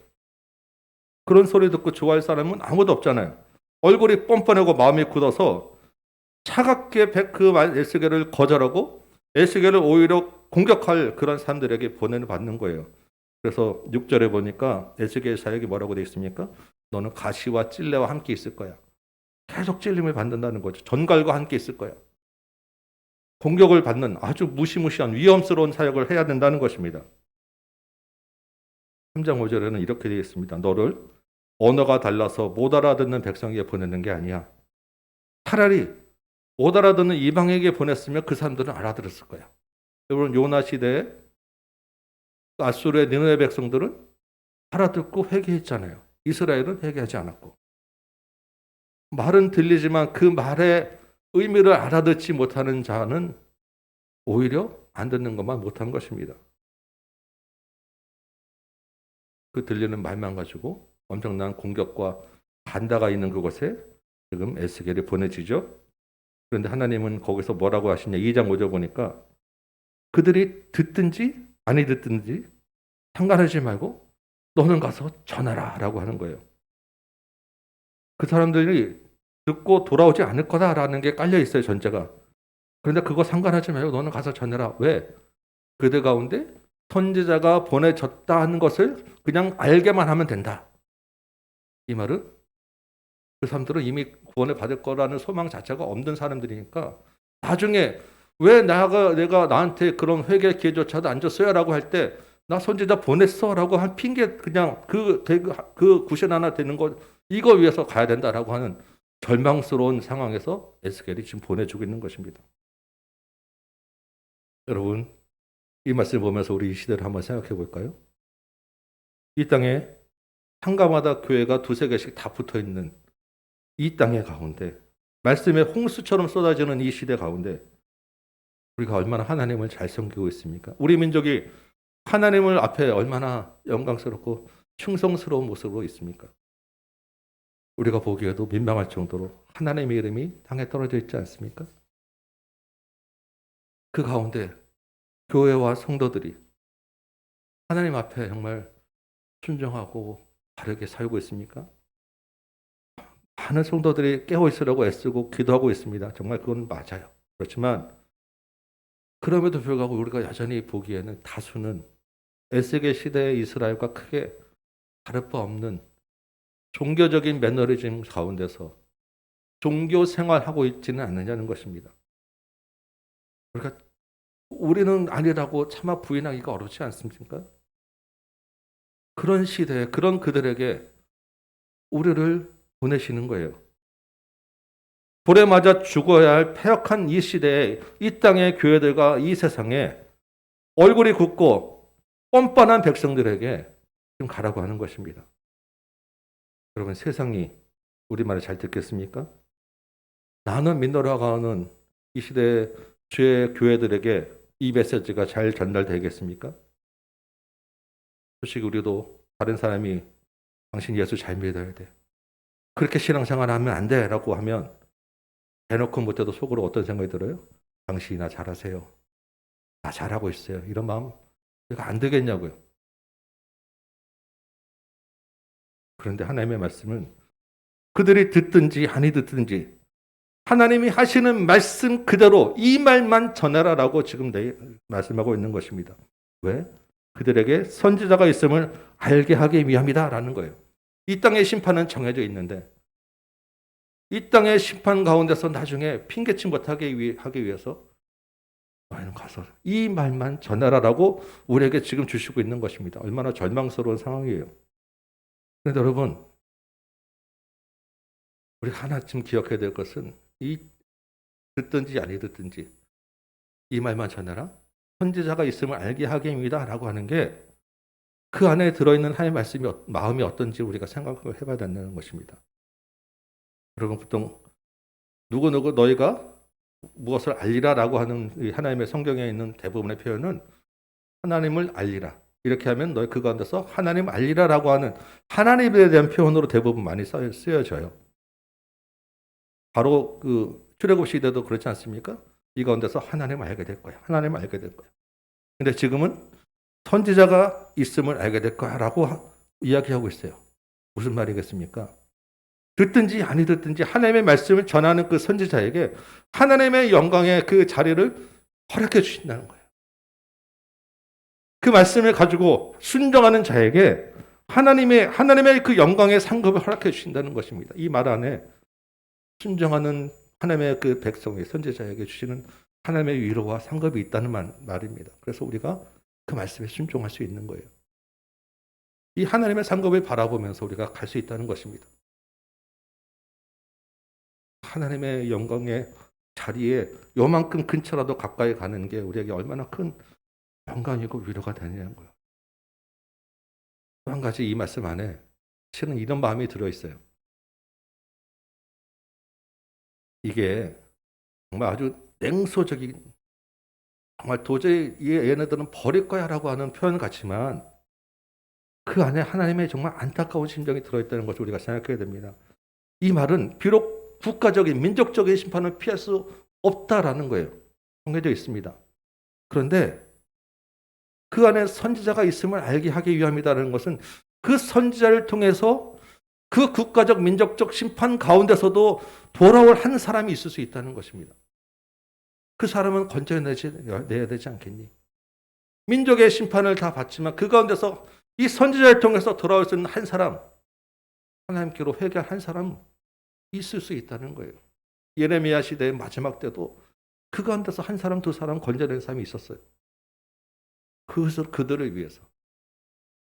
그런 소리 듣고 좋아할 사람은 아무도 없잖아요. 얼굴이 뻔뻔하고 마음이 굳어서 차갑게 그 에스겔을 거절하고 에스겔을 오히려 공격할 그런 사람들에게 보내받는 거예요. 그래서 6절에 보니까 에스겔 사역이 뭐라고 되어 있습니까? 너는 가시와 찔레와 함께 있을 거야. 계속 찔림을 받는다는 거죠. 전갈과 함께 있을 거야. 공격을 받는 아주 무시무시한 위험스러운 사역을 해야 된다는 것입니다. 3장 5절에는 이렇게 되어 있습니다. 너를 언어가 달라서 못 알아듣는 백성에게 보내는 게 아니야. 차라리 못 알아듣는 이방에게 보냈으면 그 사람들은 알아들었을 거야. 여러분 요나 시대에 아수르의 니느웨 백성들은 알아듣고 회개했잖아요. 이스라엘은 회개하지 않았고. 말은 들리지만 그 말의 의미를 알아듣지 못하는 자는 오히려 안 듣는 것만 못한 것입니다. 그 들리는 말만 가지고 엄청난 공격과 반다가 있는 그곳에 지금 에스겔이 보내지죠. 그런데 하나님은 거기서 뭐라고 하시냐. 2장 5절 보니까 그들이 듣든지 아니 듣든지 상관하지 말고 너는 가서 전하라 라고 하는 거예요. 그 사람들이 듣고 돌아오지 않을 거다라는 게 깔려 있어요. 전제가. 그런데 그거 상관하지 말고 너는 가서 전해라. 왜? 그들 가운데 선지자가 보내졌다 하는 것을 그냥 알게만 하면 된다. 이 말은 그 사람들은 이미 구원을 받을 거라는 소망 자체가 없는 사람들이니까 나중에 왜 내가 나한테 그런 회개 기회조차도 안 줬어요? 라고 할 때 나 선지자 보냈어 라고 한 핑계 그냥 그 구신 하나 되는 거 이거 위해서 가야 된다라고 하는 절망스러운 상황에서 에스겔이 지금 보내주고 있는 것입니다. 여러분 이 말씀을 보면서 우리 이 시대를 한번 생각해 볼까요? 이 땅에 상가마다 교회가 두세 개씩 다 붙어 있는 이 땅의 가운데 말씀의 홍수처럼 쏟아지는 이 시대 가운데 우리가 얼마나 하나님을 잘 섬기고 있습니까? 우리 민족이 하나님을 앞에 얼마나 영광스럽고 충성스러운 모습으로 있습니까? 우리가 보기에도 민망할 정도로 하나님의 이름이 땅에 떨어져 있지 않습니까? 그 가운데 교회와 성도들이 하나님 앞에 정말 순종하고 바르게 살고 있습니까? 많은 성도들이 깨어 있으려고 애쓰고 기도하고 있습니다. 정말 그건 맞아요. 그렇지만 그럼에도 불구하고 우리가 여전히 보기에는 다수는 에스겔 시대의 이스라엘과 크게 다를 바 없는 종교적인 매너리즘 가운데서 종교 생활하고 있지는 않느냐는 것입니다. 그러니까 우리는 아니라고 차마 부인하기가 어렵지 않습니까? 그런 시대에 그런 그들에게 우리를 보내시는 거예요. 불에 맞아 죽어야 할 패역한 이 시대에 이 땅의 교회들과 이 세상에 얼굴이 굳고 뻔뻔한 백성들에게 좀 가라고 하는 것입니다. 여러분 세상이 우리말을 잘 듣겠습니까? 나는 믿노라고 하는 이 시대의 주의 교회들에게 이 메시지가 잘 전달되겠습니까? 솔직히 우리도 다른 사람이 당신 예수 잘 믿어야 돼. 그렇게 신앙생활 하면 안 돼 라고 하면 대놓고 못해도 속으로 어떤 생각이 들어요? 당신이나 잘하세요. 나 잘하고 있어요. 이런 마음 내가 안 되겠냐고요. 그런데 하나님의 말씀은 그들이 듣든지 아니 듣든지 하나님이 하시는 말씀 그대로 이 말만 전하라라고 지금 말씀하고 있는 것입니다. 왜? 그들에게 선지자가 있음을 알게 하기 위함이다라는 거예요. 이 땅의 심판은 정해져 있는데 이 땅의 심판 가운데서 나중에 핑계치 못하게 하기 위해서 너희는 가서 이 말만 전하라라고 우리에게 지금 주시고 있는 것입니다. 얼마나 절망스러운 상황이에요. 그런데 여러분 우리가 하나쯤 기억해야 될 것은 이 듣든지 아니 듣든지 이 말만 전하라 선지자가 있음을 알게 하게 합니다 라고 하는 게 그 안에 들어있는 하나님의 말씀이 마음이 어떤지 우리가 생각을 해봐야 된다는 것입니다. 여러분 보통 누구누구 너희가 무엇을 알리라라고 하는 이 하나님의 성경에 있는 대부분의 표현은 하나님을 알리라. 이렇게 하면 너희 그 가운데서 하나님 알리라라고 하는 하나님에 대한 표현으로 대부분 많이 쓰여져요. 바로 그 출애굽 시대도 그렇지 않습니까? 이 가운데서 하나님을 알게 될 거야. 하나님을 알게 될 거야. 근데 지금은 선지자가 있음을 알게 될 거야라고 이야기하고 있어요. 무슨 말이겠습니까? 듣든지 아니 듣든지 하나님의 말씀을 전하는 그 선지자에게 하나님의 영광의 그 자리를 허락해 주신다는 거예요. 그 말씀을 가지고 순종하는 자에게 하나님의 그 영광의 상급을 허락해 주신다는 것입니다. 이 말 안에 순종하는 하나님의 그 백성의 선지자에게 주시는 하나님의 위로와 상급이 있다는 말입니다. 그래서 우리가 그 말씀에 순종할 수 있는 거예요. 이 하나님의 상급을 바라보면서 우리가 갈 수 있다는 것입니다. 하나님의 영광의 자리에 요만큼 근처라도 가까이 가는 게 우리에게 얼마나 큰 영광이고 위로가 되느냐는 거예요. 또 한 가지 이 말씀 안에 실은 이런 마음이 들어있어요. 이게 정말 아주 냉소적인, 정말 도저히 얘네들은 버릴 거야 라고 하는 표현 같지만 그 안에 하나님의 정말 안타까운 심정이 들어있다는 것을 우리가 생각해야 됩니다. 이 말은 비록 국가적인 민족적인 심판을 피할 수 없다라는 거예요. 정해져 있습니다. 그런데 그 안에 선지자가 있음을 알게 하기 위함이다라는 것은 그 선지자를 통해서 그 국가적 민족적 심판 가운데서도 돌아올 한 사람이 있을 수 있다는 것입니다. 그 사람은 건져내야 되지 않겠니? 민족의 심판을 다 받지만 그 가운데서 이 선지자를 통해서 돌아올 수 있는 한 사람, 하나님께로 회개할 한 사람 있을 수 있다는 거예요. 예레미야 시대의 마지막 때도 그 가운데서 한 사람, 두 사람 건져낸 사람이 있었어요. 그들을 위해서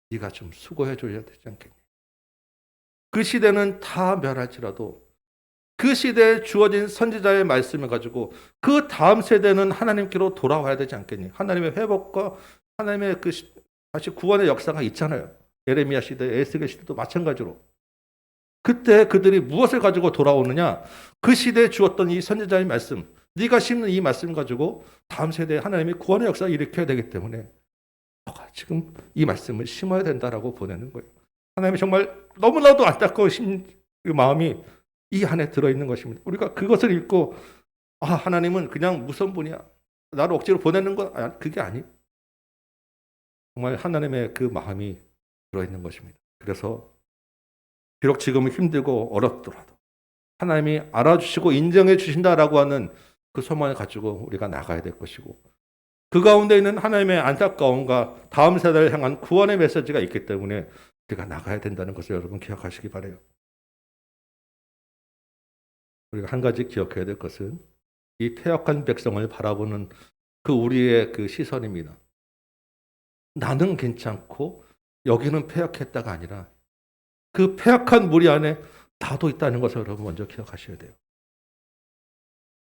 네가 좀 수고해 줘야 되지 않겠니? 그 시대는 다 멸할지라도 그 시대에 주어진 선지자의 말씀을 가지고 그 다음 세대는 하나님께로 돌아와야 되지 않겠니? 하나님의 회복과 하나님의 그 다시 구원의 역사가 있잖아요. 예레미야 시대, 에스겔 시대도 마찬가지로. 그때 그들이 무엇을 가지고 돌아오느냐? 그 시대에 주었던 이 선지자의 말씀, 네가 심는 이 말씀 가지고 다음 세대에 하나님의 구원의 역사를 일으켜야 되기 때문에 너가 지금 이 말씀을 심어야 된다라고 보내는 거예요. 하나님이 정말 너무나도 안타까운 그 마음이 이 안에 들어있는 것입니다. 우리가 그것을 읽고 하나님은 그냥 무서운 분이야. 나를 억지로 보내는 건 그게 아니. 정말 하나님의 그 마음이 들어있는 것입니다. 그래서 비록 지금은 힘들고 어렵더라도 하나님이 알아주시고 인정해 주신다라고 하는 그 소망을 가지고 우리가 나가야 될 것이고 그 가운데 있는 하나님의 안타까움과 다음 세대를 향한 구원의 메시지가 있기 때문에 우리가 나가야 된다는 것을 여러분 기억하시기 바라요. 우리가 한 가지 기억해야 될 것은 이 패역한 백성을 바라보는 그 우리의 그 시선입니다. 나는 괜찮고 여기는 패역했다가 아니라 그 패역한 무리 안에 나도 있다는 것을 여러분 먼저 기억하셔야 돼요.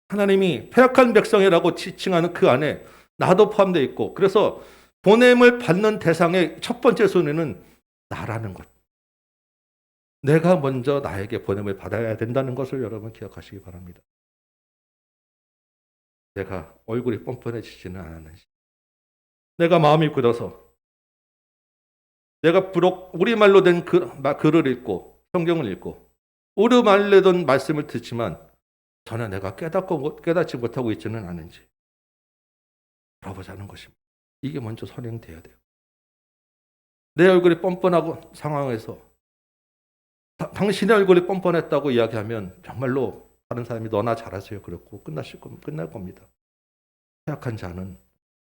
하나님이 패역한 백성이라고 지칭하는 그 안에 나도 포함되어 있고 그래서 보냄을 받는 대상의 첫 번째 순위는 나라는 것. 내가 먼저 나에게 보냄을 받아야 된다는 것을 여러분 기억하시기 바랍니다. 내가 얼굴이 뻔뻔해지지는 않았는지 내가 마음이 굳어서 내가 비록 우리말로 된 글을 읽고 성경을 읽고 우리말로 된 말씀을 듣지만 전혀 내가 깨닫지 못하고 있지는 않은지 돌아보자는 것입니다. 이게 먼저 선행돼야 돼요. 내 얼굴이 뻔뻔하고 상황에서 당신의 얼굴이 뻔뻔했다고 이야기하면 정말로 다른 사람이 너나 잘하세요 그렇고 끝날 겁니다. 패역한 자는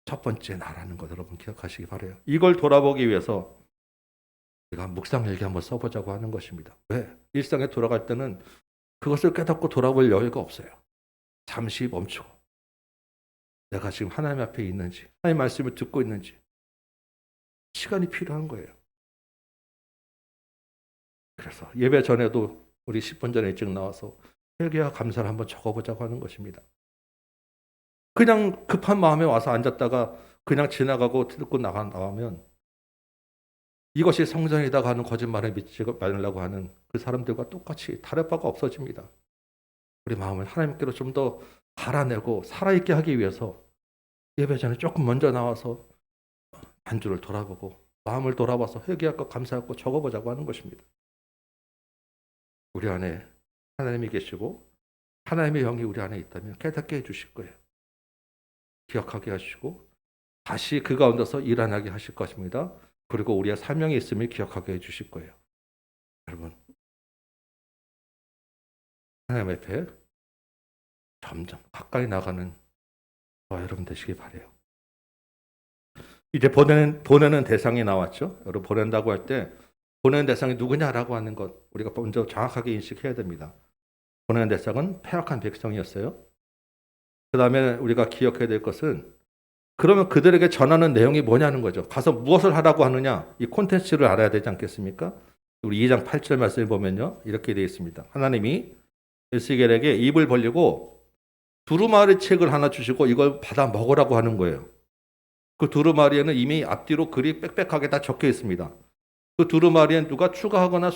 첫 번째 나라는 것 여러분 기억하시기 바라요. 이걸 돌아보기 위해서 우리가 묵상일기 한번 써보자고 하는 것입니다. 왜? 일상에 돌아갈 때는 그것을 깨닫고 돌아볼 여유가 없어요. 잠시 멈추고 내가 지금 하나님 앞에 있는지 하나님 말씀을 듣고 있는지 시간이 필요한 거예요. 그래서 예배 전에도 우리 10분 전에 일찍 나와서 회개와 감사를 한번 적어보자고 하는 것입니다. 그냥 급한 마음에 와서 앉았다가 그냥 지나가고 듣고 나가면 이것이 성전이다 하는 거짓말을 믿지 말라고 하는 그 사람들과 똑같이 다를 바가 없어집니다. 우리 마음을 하나님께로 좀 더 갈아내고 살아있게 하기 위해서 예배 전에 조금 먼저 나와서 한 주를 돌아보고 마음을 돌아봐서 회개하고 감사하고 적어보자고 하는 것입니다. 우리 안에 하나님이 계시고 하나님의 영이 우리 안에 있다면 깨닫게 해주실 거예요. 기억하게 하시고 다시 그 가운데서 일어나게 하실 것입니다. 그리고 우리의 사명이 있음을 기억하게 해주실 거예요. 여러분, 하나님 앞에 점점 가까이 나가는 저와 여러분 되시기 바라요. 이제 보내는 대상이 나왔죠. 여러분, 보낸다고 할 때 보내는 대상이 누구냐라고 하는 것 우리가 먼저 정확하게 인식해야 됩니다. 보내는 대상은 패역한 백성이었어요. 그 다음에 우리가 기억해야 될 것은 그러면 그들에게 전하는 내용이 뭐냐는 거죠. 가서 무엇을 하라고 하느냐, 이 콘텐츠를 알아야 되지 않겠습니까? 우리 2장 8절 말씀을 보면요, 이렇게 되어 있습니다. 하나님이 에스겔에게 입을 벌리고 두루마리 책을 하나 주시고 이걸 받아 먹으라고 하는 거예요. 그 두루마리에는 이미 앞뒤로 글이 빽빽하게 다 적혀 있습니다. 그 두루마리엔 누가 추가하거나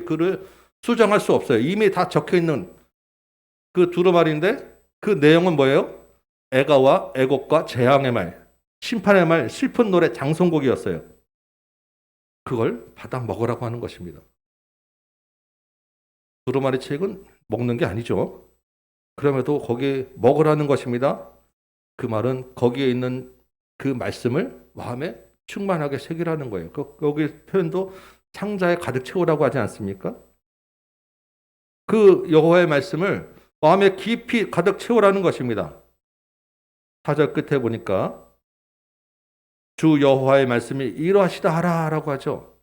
글을 수정할 수 없어요. 이미 다 적혀 있는 그 두루마리인데 그 내용은 뭐예요? 애가와 애곡과 재앙의 말, 심판의 말, 슬픈 노래, 장송곡이었어요. 그걸 받아 먹으라고 하는 것입니다. 두루마리 책은 먹는 게 아니죠. 그럼에도 거기에 먹으라는 것입니다. 그 말은 거기에 있는 그 말씀을 마음에 충만하게 새기라는 거예요. 거기 표현도 창자에 가득 채우라고 하지 않습니까? 그 여호와의 말씀을 마음에 깊이 가득 채우라는 것입니다. 4절 끝에 보니까 주 여호와의 말씀이 이러하시다 하라라고 하죠.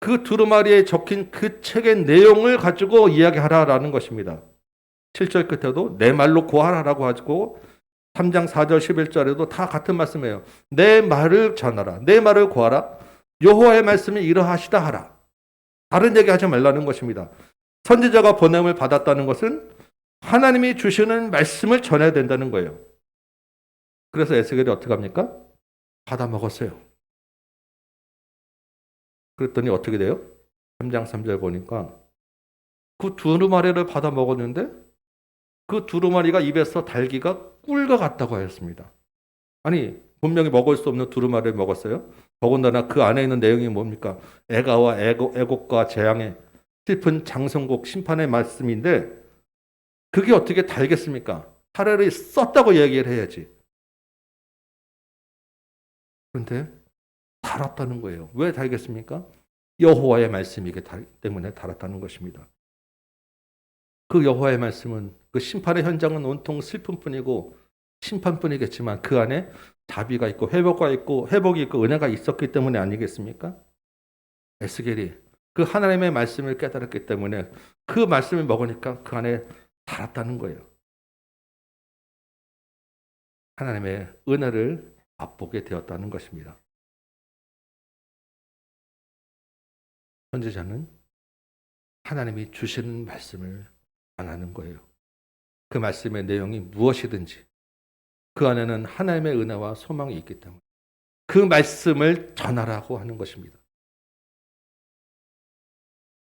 그 두루마리에 적힌 그 책의 내용을 가지고 이야기하라라는 것입니다. 7절 끝에도 내 말로 구하라라고 하고 3장 4절 11절에도 다 같은 말씀이에요. 내 말을 전하라. 내 말을 구하라. 여호와의 말씀이 이러하시다 하라. 다른 얘기 하지 말라는 것입니다. 선지자가 보냄을 받았다는 것은 하나님이 주시는 말씀을 전해야 된다는 거예요. 그래서 에스겔이 어떻게 합니까? 받아 먹었어요. 그랬더니 어떻게 돼요? 3장 3절 보니까 그 두루마리를 받아 먹었는데 그 두루마리가 입에서 달기가 꿀과 같다고 하였습니다. 아니, 분명히 먹을 수 없는 두루마리를 먹었어요. 더군다나 그 안에 있는 내용이 뭡니까? 애가와 애곡과 재앙의 슬픈 장성곡 심판의 말씀인데 그게 어떻게 달겠습니까? 차라리 썼다고 얘기를 해야지. 그런데 달았다는 거예요. 왜 달겠습니까? 여호와의 말씀이기 때문에 달았다는 것입니다. 그 여호와의 말씀은 그 심판의 현장은 온통 슬픔뿐이고 심판뿐이겠지만 그 안에 자비가 있고 회복이 있고 은혜가 있었기 때문에 아니겠습니까? 에스겔이 그 하나님의 말씀을 깨달았기 때문에 그 말씀을 먹으니까 그 안에 달았다는 거예요. 하나님의 은혜를 맛보게 되었다는 것입니다. 선지자는 하나님이 주시는 말씀을 전하는 거예요. 그 말씀의 내용이 무엇이든지 그 안에는 하나님의 은혜와 소망이 있기 때문에 그 말씀을 전하라고 하는 것입니다.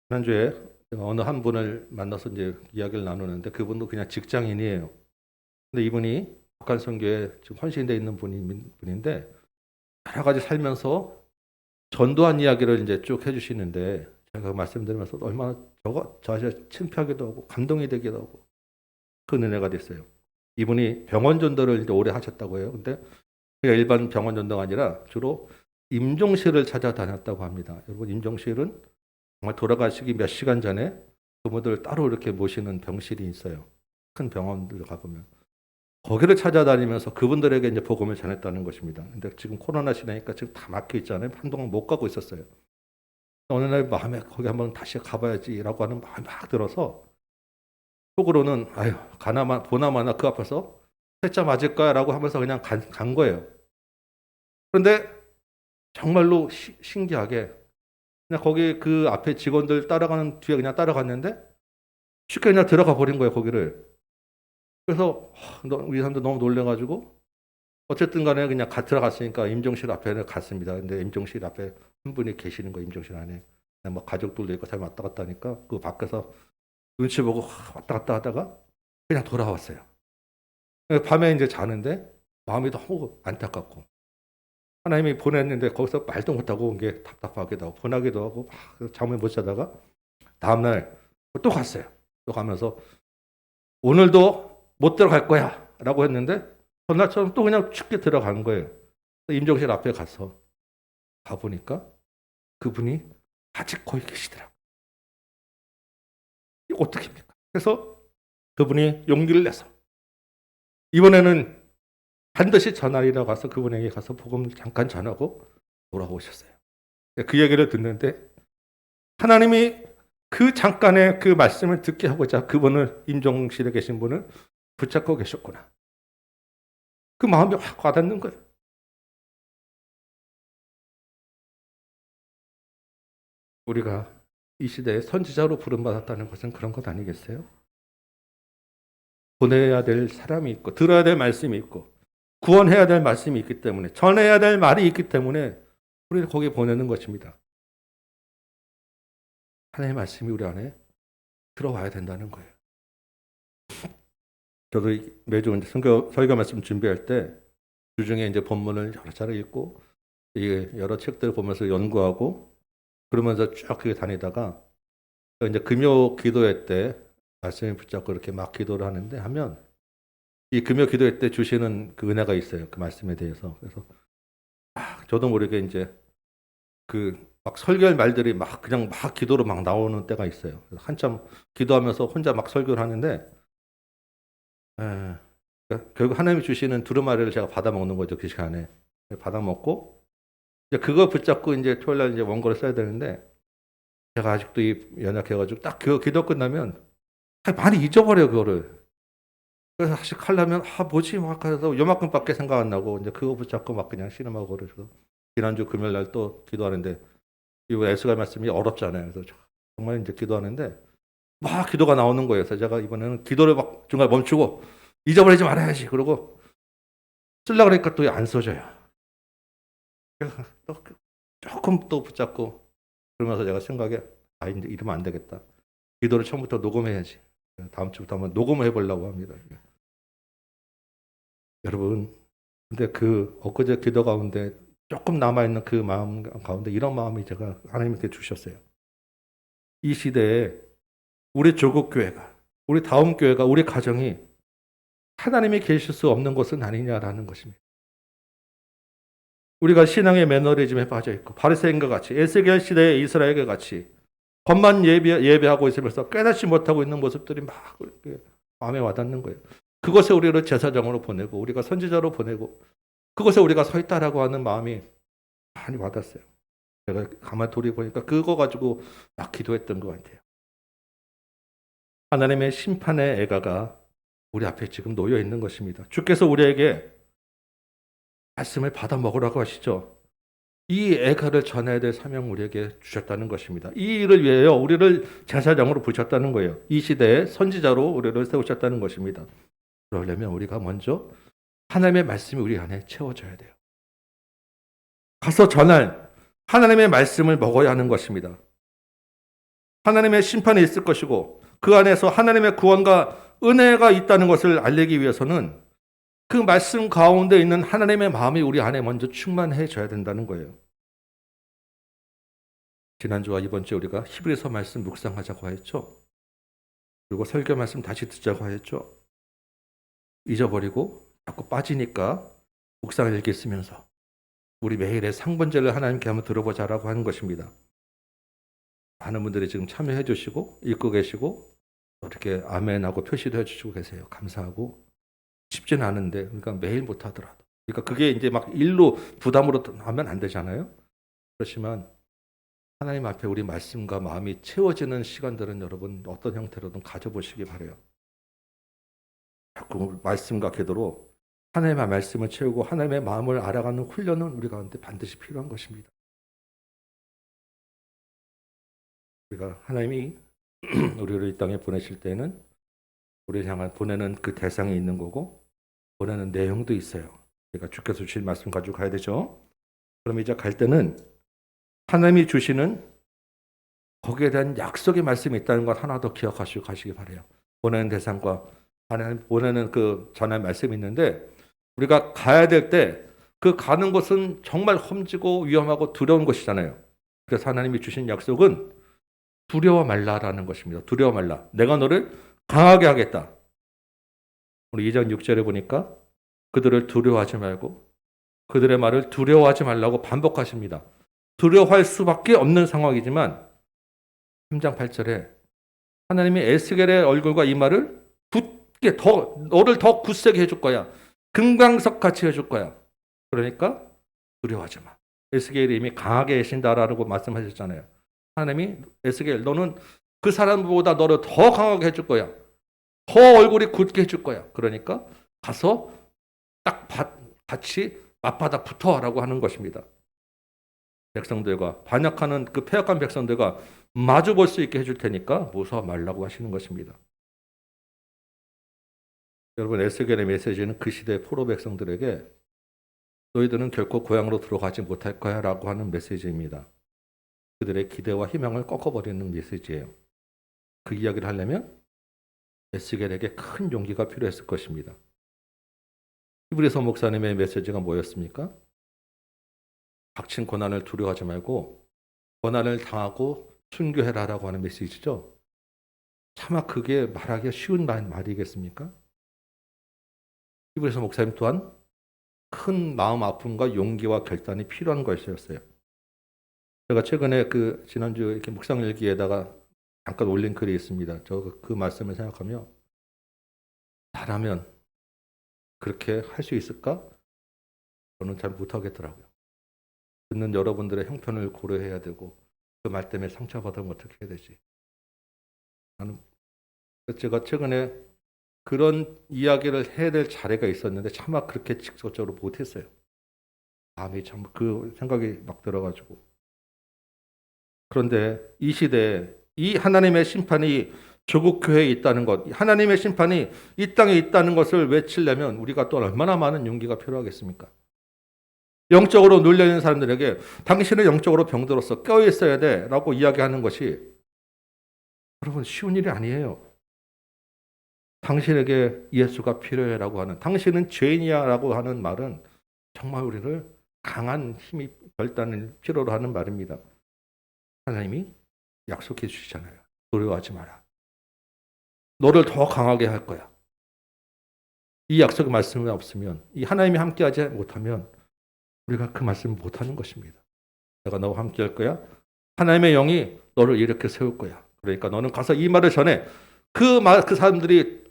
지난주에 어느 한 분을 만나서 이제 이야기를 나누는데 그분도 그냥 직장인이에요. 근데 이분이 북한 선교에 지금 헌신되어 있는 분인데 여러 가지 살면서 전도한 이야기를 이제 쭉 해주시는데 제가 말씀드리면서 얼마나 저 아저씨 창피하기도 하고 감동이 되기도 하고 큰 은혜가 됐어요. 이분이 병원 전도를 이제 오래 하셨다고 해요. 근데 그냥 일반 병원 전도가 아니라 주로 임종실을 찾아다녔다고 합니다. 여러분, 임종실은 정말 돌아가시기 몇 시간 전에 그분들 따로 이렇게 모시는 병실이 있어요. 큰 병원들 가보면. 거기를 찾아다니면서 그분들에게 이제 복음을 전했다는 것입니다. 근데 지금 코로나 시대니까 지금 다 막혀 있잖아요. 한동안 못 가고 있었어요. 어느 날 마음에 거기 한번 다시 가봐야지라고 하는 마음이 막 들어서 속으로는 아유 보나마나 그 앞에서 세자 맞을 거야라고 하면서 그냥 간 거예요. 그런데 정말로 신기하게 그냥 거기 그 앞에 직원들 따라가는 뒤에 그냥 따라갔는데 쉽게 그냥 들어가 버린 거예요, 거기를. 그래서 우리 사람들 너무 놀래가지고 어쨌든 간에 그냥 들어갔으니까 임종실 앞에 갔습니다. 근데 임종실 앞에 한 분이 계시는 거예요, 임종실 안에. 뭐 가족들도 있고 잘 왔다 갔다 하니까 그 밖에서 눈치 보고 왔다 갔다 하다가 그냥 돌아왔어요. 밤에 이제 자는데 마음이 너무 안타깝고 하나님이 보냈는데 거기서 말도 못하고 온 게 답답하기도 하고 분하기도 하고 막 잠을 못 자다가 다음날 또 갔어요. 또 가면서 오늘도 못 들어갈 거야 라고 했는데 전날처럼 또 그냥 춥게 들어간 거예요. 임종실 앞에 가서 가보니까 그분이 아직 거기 계시더라고요. 이거 어떻게 합니까? 그래서 그분이 용기를 내서 이번에는 반드시 전하리라 가서 그분에게 가서 복음 잠깐 전하고 돌아오셨어요. 그 얘기를 듣는데 하나님이 그 잠깐의 그 말씀을 듣게 하고자 그분을 임종실에 계신 분을 붙잡고 계셨구나. 그 마음이 확 와닿는 거예요. 우리가 이 시대에 선지자로 부름받았다는 것은 그런 것 아니겠어요? 보내야 될 사람이 있고 들어야 될 말씀이 있고 구원해야 될 말씀이 있기 때문에 전해야 될 말이 있기 때문에 우리를 거기에 보내는 것입니다. 하나님의 말씀이 우리 안에 들어와야 된다는 거예요. 저도 매주 이제 설교 말씀 준비할 때 주중에 이제 본문을 여러 차례 읽고 여러 책들을 보면서 연구하고 그러면서 쭉 다니다가 이제 금요 기도회 때 말씀을 붙잡고 이렇게 막 기도를 하면 이 금요 기도회 때 주시는 그 은혜가 있어요. 그 말씀에 대해서. 그래서 저도 모르게 이제 그 막 설교할 말들이 막 그냥 막 기도로 막 나오는 때가 있어요. 그래서 한참 기도하면서 혼자 막 설교를 하는데 결국 하나님이 주시는 두루마리를 제가 받아 먹는 거죠. 그 시간에 받아 먹고 이제 그거 붙잡고 이제 토요일 날 이제 원고를 써야 되는데 제가 아직도 연약해가지고 딱 그 기도 끝나면 많이 잊어버려요 그거를. 그래서 다시 하려면 뭐지 막 해서 요만큼밖에 생각 안 나고 이제 그거 붙잡고 막 그냥 씨름하고 그래서 지난주 금요일 날 또 기도하는데 이거 에스겔 말씀이 어렵잖아요. 그래서 정말 이제 기도하는데 막 기도가 나오는 거예요. 그래서 제가 이번에는 기도를 막 중간에 멈추고 잊어버리지 말아야지. 그러고 쓰려고 그러니까 또 안 써져요. 그래서 또 조금 또 붙잡고 그러면서 제가 생각에 이제 이러면 안 되겠다. 기도를 처음부터 녹음해야지. 다음 주부터 한번 녹음을 해보려고 합니다. 여러분, 근데 그 엊그제 기도 가운데 조금 남아있는 그 마음 가운데 이런 마음이 제가 하나님께 주셨어요. 이 시대에 우리 조국 교회가, 우리 다음 교회가, 우리 가정이 하나님이 계실 수 없는 곳은 아니냐라는 것입니다. 우리가 신앙의 매너리즘에 빠져 있고 바리새인과 같이 에스겔 시대의 이스라엘과 같이 법만 예배하고 있으면서 깨닫지 못하고 있는 모습들이 막 마음에 와닿는 거예요. 그것에 우리를 제사장으로 보내고 우리가 선지자로 보내고 그것에 우리가 서 있다라고 하는 마음이 많이 와닿았어요. 제가 가만히 돌이보니까 그거 가지고 막 기도했던 것 같아요. 하나님의 심판의 애가가 우리 앞에 지금 놓여 있는 것입니다. 주께서 우리에게 말씀을 받아 먹으라고 하시죠. 이 애가를 전해야 될 사명 우리에게 주셨다는 것입니다. 이 일을 위하여 우리를 제사장으로 부르셨다는 거예요. 이 시대에 선지자로 우리를 세우셨다는 것입니다. 그러려면 우리가 먼저 하나님의 말씀이 우리 안에 채워져야 돼요. 가서 전할 하나님의 말씀을 먹어야 하는 것입니다. 하나님의 심판이 있을 것이고 그 안에서 하나님의 구원과 은혜가 있다는 것을 알리기 위해서는 그 말씀 가운데 있는 하나님의 마음이 우리 안에 먼저 충만해져야 된다는 거예요. 지난주와 이번 주에 우리가 히브리서 말씀 묵상하자고 했죠. 그리고 설교 말씀 다시 듣자고 했죠. 잊어버리고 자꾸 빠지니까 묵상을 읽게 쓰면서 우리 매일의 상번제를 하나님께 한번 들어보자라고 하는 것입니다. 많은 분들이 지금 참여해 주시고 읽고 계시고 이렇게 아멘하고 표시도 해주시고 계세요. 감사하고 쉽지는 않은데 그러니까 매일 못하더라도 그러니까 그게 이제 막 일로 부담으로 하면 안 되잖아요. 그렇지만 하나님 앞에 우리 말씀과 마음이 채워지는 시간들은 여러분 어떤 형태로든 가져보시기 바라요. 자꾸 말씀과 기도로 하나님의 말씀을 채우고 하나님의 마음을 알아가는 훈련은 우리 가운데 반드시 필요한 것입니다. 우리가 하나님이 우리를 이 땅에 보내실 때는 우리를 향한 보내는 그 대상이 있는 거고 보내는 내용도 있어요. 우리가 주께서 주신 말씀 가지고 가야 되죠. 그럼 이제 갈 때는 하나님이 주시는 거기에 대한 약속의 말씀이 있다는 걸 하나 더 기억하시고 가시기 바래요. 보내는 대상과 보내는 그 전할 말씀이 있는데 우리가 가야 될 때 그 가는 곳은 정말 험지고 위험하고 두려운 곳이잖아요. 그래서 하나님이 주신 약속은 두려워 말라라는 것입니다. 두려워 말라. 내가 너를 강하게 하겠다. 우리 2장 6절에 보니까 그들을 두려워하지 말고 그들의 말을 두려워하지 말라고 반복하십니다. 두려워할 수밖에 없는 상황이지만 3장 8절에 하나님이 에스겔의 얼굴과 이마를 굳게 너를 더 굳세게 해줄 거야. 금강석 같이 해줄 거야. 그러니까 두려워하지 마. 에스겔이 이미 강하게 계신다라고 말씀하셨잖아요. 하나님이 에스겔 너는 그 사람보다 너를 더 강하게 해줄 거야. 더 얼굴이 굳게 해줄 거야. 그러니까 가서 딱 같이 맞바닥 붙어라고 하는 것입니다. 백성들과 반역하는 그 패역한 백성들과 마주 볼 수 있게 해줄 테니까 무서워 말라고 하시는 것입니다. 여러분 에스겔의 메시지는 그 시대 포로 백성들에게 너희들은 결코 고향으로 들어가지 못할 거야 라고 하는 메시지입니다. 그들의 기대와 희망을 꺾어버리는 메시지예요. 그 이야기를 하려면 에스겔에게 큰 용기가 필요했을 것입니다. 히브리서 목사님의 메시지가 뭐였습니까? 닥친 고난을 두려워하지 말고 고난을 당하고 순교해라라고 하는 메시지죠. 차마 그게 말하기가 쉬운 말이겠습니까? 히브리서 목사님 또한 큰 마음 아픔과 용기와 결단이 필요한 것이었어요. 제가 최근에 지난주 이렇게 묵상일기에다가 잠깐 올린 글이 있습니다. 그 말씀을 생각하며 나라면 그렇게 할 수 있을까? 저는 잘 못하겠더라고요. 듣는 여러분들의 형편을 고려해야 되고 그 말 때문에 상처받으면 어떻게 해야 되지? 제가 최근에 그런 이야기를 해야 될 자리가 있었는데 차마 그렇게 직접적으로 못했어요. 마음이 참 그 생각이 막 들어가지고. 그런데 이 시대에 이 하나님의 심판이 조국 교회에 있다는 것, 하나님의 심판이 이 땅에 있다는 것을 외치려면 우리가 또 얼마나 많은 용기가 필요하겠습니까? 영적으로 눌려있는 사람들에게 당신은 영적으로 병들었어, 깨어있어야 돼 라고 이야기하는 것이 여러분 쉬운 일이 아니에요. 당신에게 예수가 필요해라고 하는, 당신은 죄인이야라고 하는 말은 정말 우리를 강한 힘이 결단을 필요로 하는 말입니다. 하나님이 약속해 주시잖아요. 두려워하지 마라. 너를 더 강하게 할 거야. 이 약속의 말씀이 없으면, 이 하나님이 함께하지 못하면 우리가 그 말씀을 못하는 것입니다. 내가 너와 함께할 거야. 하나님의 영이 너를 이렇게 세울 거야. 그러니까 너는 가서 이 말을 전해. 그 사람들이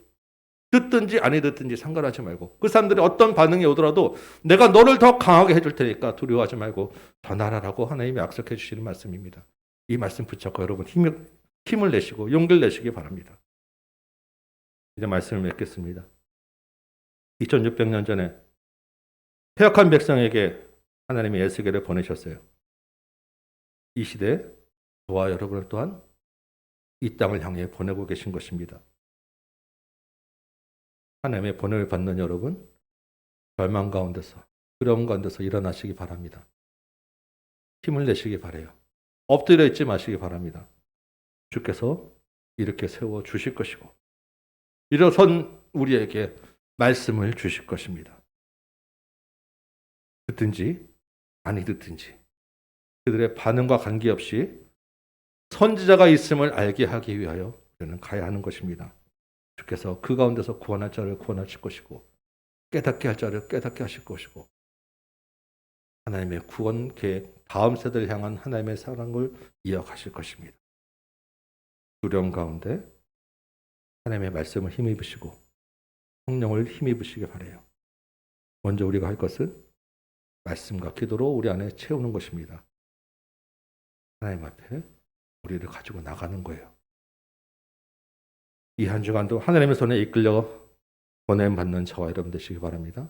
듣든지 아니 듣든지 상관하지 말고 그 사람들이 어떤 반응이 오더라도 내가 너를 더 강하게 해줄 테니까 두려워하지 말고 전하라라고 하나님이 약속해 주시는 말씀입니다. 이 말씀 붙잡고 여러분 힘을 내시고 용기를 내시기 바랍니다. 이제 말씀을 맺겠습니다. 2600년 전에 패역한 백성에게 하나님이 에스겔을 보내셨어요. 이 시대에 저와 여러분을 또한 이 땅을 향해 보내고 계신 것입니다. 하나님의 번호를 받는 여러분, 절망 가운데서, 두려움 가운데서 일어나시기 바랍니다. 힘을 내시기 바라요. 엎드려 있지 마시기 바랍니다. 주께서 이렇게 세워 주실 것이고 일어선 우리에게 말씀을 주실 것입니다. 듣든지 아니 듣든지 그들의 반응과 관계없이 선지자가 있음을 알게 하기 위하여 우리는 가야 하는 것입니다. 주께서 그 가운데서 구원할 자를 구원하실 것이고 깨닫게 할 자를 깨닫게 하실 것이고 하나님의 구원 계획, 다음 세대를 향한 하나님의 사랑을 이어가실 것입니다. 두려움 가운데 하나님의 말씀을 힘입으시고 성령을 힘입으시기 바라요. 먼저 우리가 할 것은 말씀과 기도로 우리 안에 채우는 것입니다. 하나님 앞에 우리를 가지고 나가는 거예요. 이 한 주간도 하나님의 손에 이끌려 보냄받는 저와 여러분 되시기 바랍니다.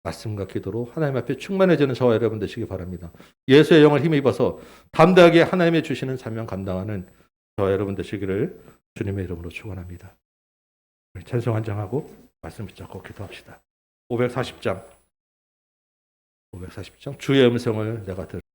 말씀과 기도로 하나님 앞에 충만해지는 저와 여러분 되시기 바랍니다. 예수의 영을 힘입어서 담대하게 하나님의 주시는 사명 감당하는 저와 여러분 되시기를 주님의 이름으로 축원합니다. 찬송 한 장하고 말씀 붙잡고 기도합시다. 540장 주의 음성을 내가